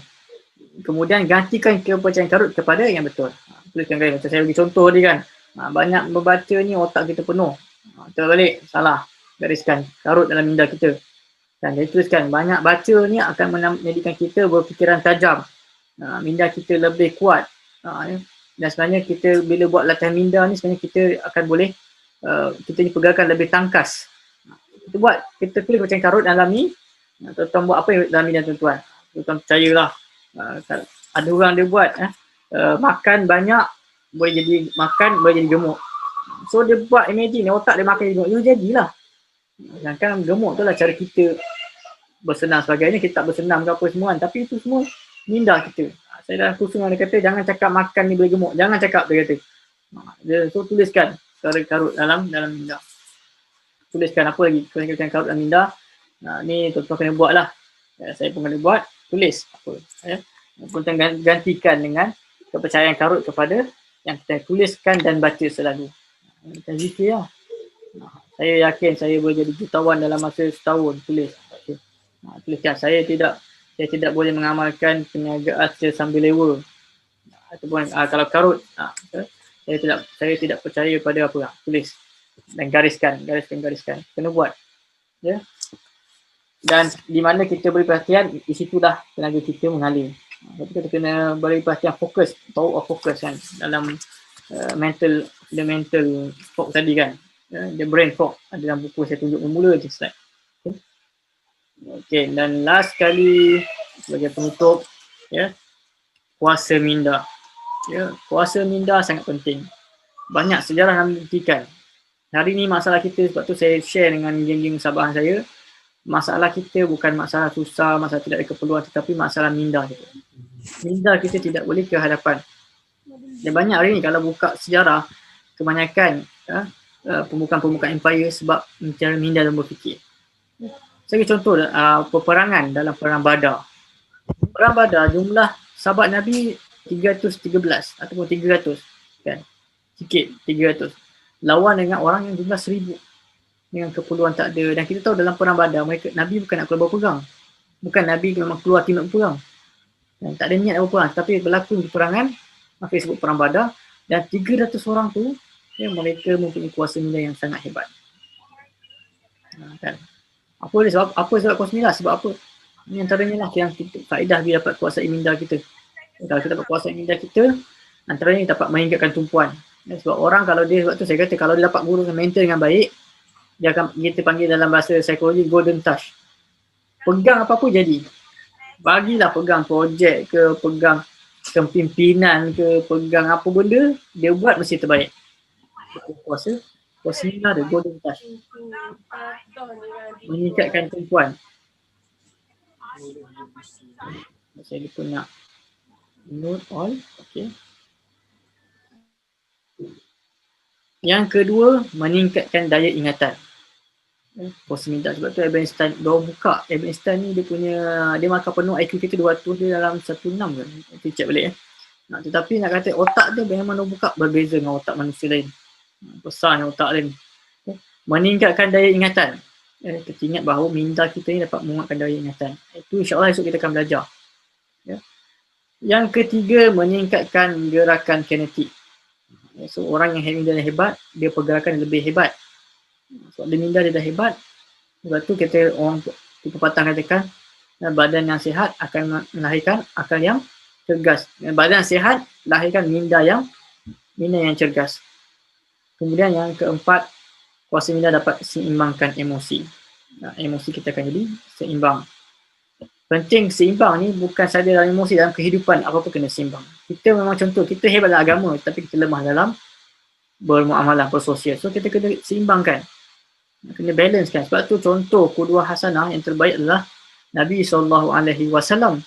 Kemudian gantikan kepercayaan karut kepada yang betul. Tuliskan garis. Macam saya bagi contoh tadi kan. Banyak membaca ni otak kita penuh. Terbalik, salah. Gariskan karut dalam minda kita. Dan jadi tuliskan, banyak baca ni akan menjadikan kita berfikiran tajam. Minda kita lebih kuat. Dan sebenarnya kita bila buat latihan minda ni sebenarnya kita akan boleh kita ni pergerakan lebih tangkas. Kita buat, kita tulis macam karut dalam ni. Tuan-tuan buat apa yang dalam minda tuan-tuan? Tuan-tuan percayalah. Ada orang dia buat makan banyak boleh jadi gemuk. So dia buat imagine otak dia makan jadi gemuk. Ya jadilah. Sedangkan gemuk tu lah cara kita bersenam sebagainya, kita tak bersenam ke apa semua kan. Tapi itu semua minda kita. Saya dalam kursus dia kata jangan cakap makan ni boleh gemuk. Jangan cakap, dia kata. So tuliskan karut dalam minda. Tuliskan apa lagi? Tuliskan karut dalam minda. Ni tuan-tuan kena buat lah. Saya pun kena buat. Tulis apa. Tuan-tuan gantikan dengan kepercayaan karut kepada yang kita tuliskan dan baca selalu. Kita zikir lah. Saya yakin saya boleh jadi jutawan dalam masa setahun tulis. Tuliskan. Saya tidak boleh mengamalkan perniagaan sambil lewa. Ataupun kalau karut, saya tidak percaya pada apa. Tulis dan gariskan. Kena buat. Ya. Dan di mana kita beri perhatian, di situlah tenaga kita mengalir. Tapi kita kena beri perhatian fokus, power of focus kan dalam mental fog tadi kan. The brain fog ada dalam buku saya tunjuk mula je slide. Okay, dan last kali sebagai penutup, kuasa minda. Kuasa minda sangat penting. Banyak sejarah yang membuktikan Hari ni masalah kita, sebab tu saya share dengan geng-geng sahabat saya, masalah kita bukan masalah susah, masalah tidak ada keperluan, tetapi masalah minda kita. Minda kita tidak boleh ke hadapan. Dan banyak hari ni kalau buka sejarah, kebanyakan pembukaan-pembukaan empire sebab cara minda dan berfikir. Saya contoh peperangan dalam perang Badar. Perang Badar jumlah sahabat Nabi 313 ataupun 300 kan. Sikit 300. Lawan dengan orang yang jumlah 1000 dengan keperluan tak ada. Dan kita tahu dalam perang Badar Nabi bukan nak keluar berperang. Bukan Nabi memang keluar tim nak berperang. Dan tak ada niat nak berperang, tapi berlaku peperangan, maka disebut perang Badar, dan 300 orang tu mereka mempunyai kuasa minda yang sangat hebat. Kan? Apa sebab kuasa minda? Sebab apa? Ini antaranya lah yang faedah bila dapat kuasa minda kita. Kalau kita dapat kuasa minda kita, antaranya dapat meningkatkan tumpuan. Sebab orang kalau dia, sebab tu saya kata kalau dia dapat guru mentor dengan baik, dia akan, kita panggil dalam bahasa psikologi golden touch. Pegang apa-apa jadi. Bagilah pegang projek ke, pegang kepimpinan ke, pegang apa benda, dia buat mesti terbaik. Kuasa minda ada golden touch. Meningkatkan tumpuan. Saya lupa nak note all. Okay. Yang kedua, meningkatkan daya ingatan. Kuasa minda. Sebab tu Albert Einstein baru buka. Albert Einstein ni dia makan penuh IQ kita 200, dia dalam 16 ke. Nanti check balik tetapi nak kata otak dia memang dia buka berbeza dengan otak manusia lain. Besarnya otak dia ni. Meningkatkan daya ingatan. Kita ingat bahawa minda kita ni dapat menguatkan daya ingatan. Itu insyaAllah esok kita akan belajar. Yang ketiga, meningkatkan gerakan kinetik. So orang yang minda hebat, dia pergerakan lebih hebat. Sebab dia minda dia dah hebat. Sebab tu kita orang pepatah katakan, badan yang sihat akan melahirkan akal yang cergas. Badan sihat lahirkan minda yang cergas. Kemudian yang keempat, kuasa minda dapat seimbangkan emosi. Emosi kita akan jadi seimbang. Penting seimbang ni bukan sahaja dalam emosi, dalam kehidupan apa-apa kena seimbang. Kita memang contoh, kita hebat dalam agama tapi kita lemah dalam bermuamalah, bersosial. So kita kena seimbangkan. Kena balance kan. Sebab tu contoh qudwah hasanah yang terbaik adalah Nabi SAW.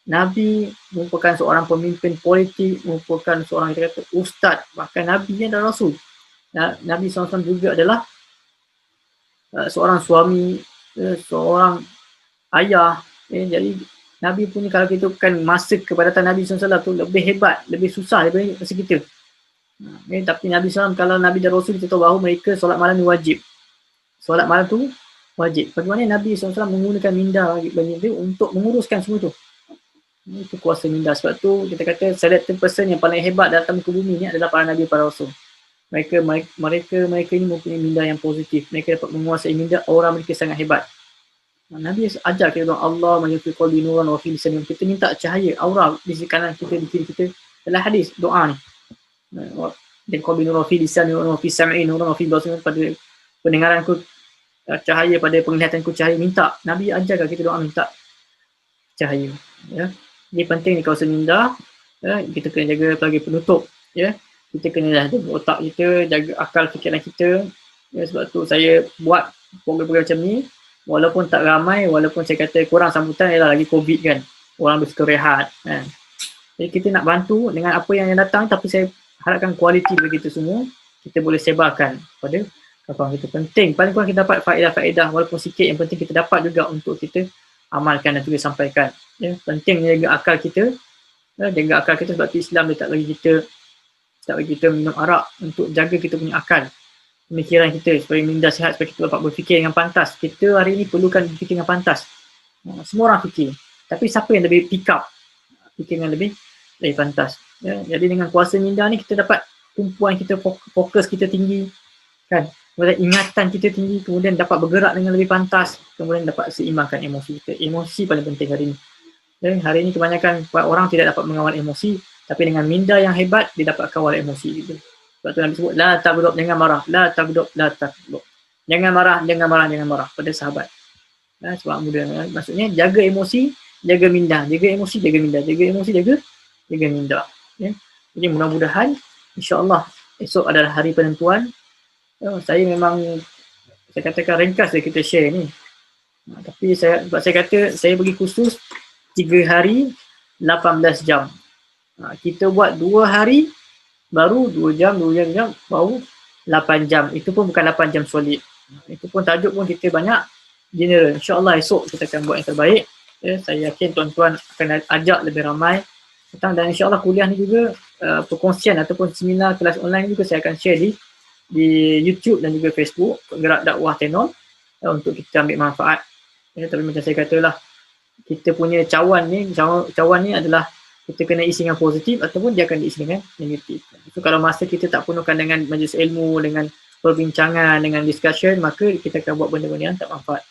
Nabi merupakan seorang pemimpin politik, merupakan seorang kita kata ustaz, bahkan Nabi dan Rasul. Nabi SAW juga adalah seorang suami, seorang ayah. Jadi Nabi punya, kalau kita bukan masa kepadatan Nabi SAW tu lebih hebat, lebih susah daripada masa kita. Tapi Nabi SAW, kalau Nabi dan Rasul kita tahu bahawa mereka solat malam ni wajib. Solat malam tu wajib. Bagaimana Nabi SAW menggunakan minda bagi dia untuk menguruskan semua tu. Itu kuasa minda. Sebab tu kita kata selected person yang paling hebat datang ke bumi ni adalah para Nabi, para Rasul. Mereka ini mempunyai minda yang positif. Mereka dapat menguasai minda, orang mereka sangat hebat. Nabi ajar kita doa Allah menyufi qalbi nuran wa fi lisanin. Kita minta cahaya aura di sisi kanan kita, di kiri kita. Dalam hadis doa ni. Dan qalbi nuran wa fi lisanin wa fi sam'i nuran wa fi basarin, pada pendengaranku cahaya, pada penglihatanku cahaya. Minta. Nabi ajar kita doa minta cahaya. Ya. Ini penting ni kawasan minda. Kita kena jaga sebagai penutup. Ya. Kita kena jaga otak kita, jaga akal fikiran kita. Ya, sebab tu saya buat program-program macam ni. Walaupun tak ramai, walaupun saya kata kurang sambutan, ialah lagi COVID kan. Orang bersuka rehat. Kan. Jadi kita nak bantu dengan apa yang datang, tapi saya harapkan kualiti bagi kita semua, kita boleh sebarkan pada kawan kita. Penting, paling kurang kita dapat faedah-faedah, walaupun sikit, yang penting kita dapat juga untuk kita amalkan dan juga sampaikan. Ya, penting jaga akal kita. Jaga akal kita sebab Islam dia tak bagi kita minum arak, untuk jaga kita punya akal. Pemikiran kita supaya minda sihat, supaya kita dapat berfikir dengan pantas. Kita hari ini perlukan berfikir dengan pantas. Semua orang fikir. Tapi siapa yang lebih pick up? Fikir yang lebih pantas. Ya, jadi dengan kuasa minda ni kita dapat tumpuan kita, fokus kita tinggi. Kan? Kemudian ingatan kita tinggi, kemudian dapat bergerak dengan lebih pantas. Kemudian dapat seimbangkan emosi kita. Emosi paling penting hari ini. Dan hari ini kebanyakan orang tidak dapat mengawal emosi. Tapi dengan minda yang hebat, dia dapat kawal emosi gitu. Sebab tu Nabi sebut, la taghdab, jangan marah. La taghdab, la taghdab. Jangan marah pada sahabat. Sebab muda. Maksudnya jaga emosi, jaga minda. Jaga emosi, jaga minda. Jaga emosi, jaga minda. Ya. Jadi mudah-mudahan, insyaAllah esok adalah hari penentuan. Saya memang, saya katakan ringkas je kita share ni. Tapi sebab saya kata saya bagi khusus 3 hari 18 jam. Kita buat 2 hari baru 2 jam, 2 jam baru 8 jam. Itu pun bukan 8 jam solid. Itu pun tajuk pun kita banyak general. InsyaAllah esok kita akan buat yang terbaik. Saya yakin tuan-tuan akan ajak lebih ramai datang, dan insyaAllah kuliah ni juga perkongsian ataupun seminar kelas online juga saya akan share di YouTube dan juga Facebook Gerak Dakwah Tenon untuk kita ambil manfaat. Tapi macam saya katalah, kita punya cawan ni adalah kita kena isi dengan positif ataupun dia akan diisi dengan negatif. So, kalau masa kita tak penuhkan dengan majlis ilmu, dengan perbincangan, dengan discussion, maka kita akan buat benda-benda yang tak manfaat.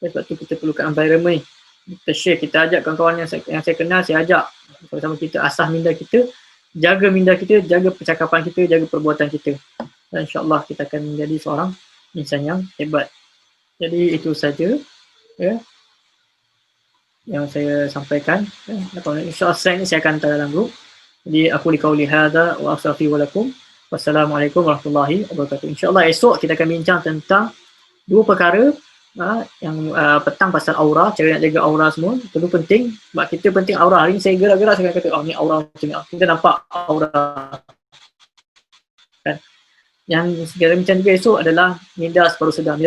Sebab tu kita perlukan environment ni. Kita share, kita ajak kawan-kawan yang saya kenal, saya ajak sama-sama kita asah minda kita, jaga minda kita, jaga percakapan kita, jaga perbuatan kita. Dan insyaAllah kita akan menjadi seorang insan yang hebat. Jadi itu saja yang saya sampaikan. InsyaAllah slide ni saya akan hantar dalam grup. Jadi aku liqauli hadza wa astaghfiru lakum. Wassalamualaikum warahmatullahi wabarakatuh. InsyaAllah esok kita akan bincang tentang 2 perkara. Yang petang pasal aura, cara nak jaga aura semua, itu penting. Sebab kita penting aura. Hari ni saya gerak-gerak, saya kata, ni aura macam ni. Kita nampak aura. Kan? Yang segala macam juga esok adalah minda separuh sedar.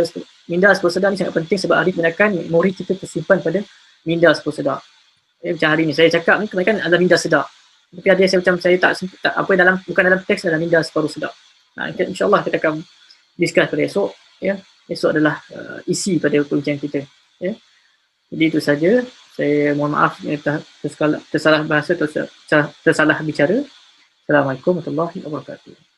Minda separuh sedar ni sangat penting sebab hari kebanyakan memori kita tersimpan pada minda separuh sedar. Macam hari ni saya cakap ni kebanyakan adalah minda sedar. Tapi ada saya macam saya tak apa dalam, bukan dalam teks, dalam minda separuh sedar. InsyaAllah kita akan discuss pada esok. Esok adalah isi pada perbincangan kita. Jadi itu saja. Saya mohon maaf tersalah bahasa, tersalah bicara. Assalamualaikum warahmatullahi wabarakatuh.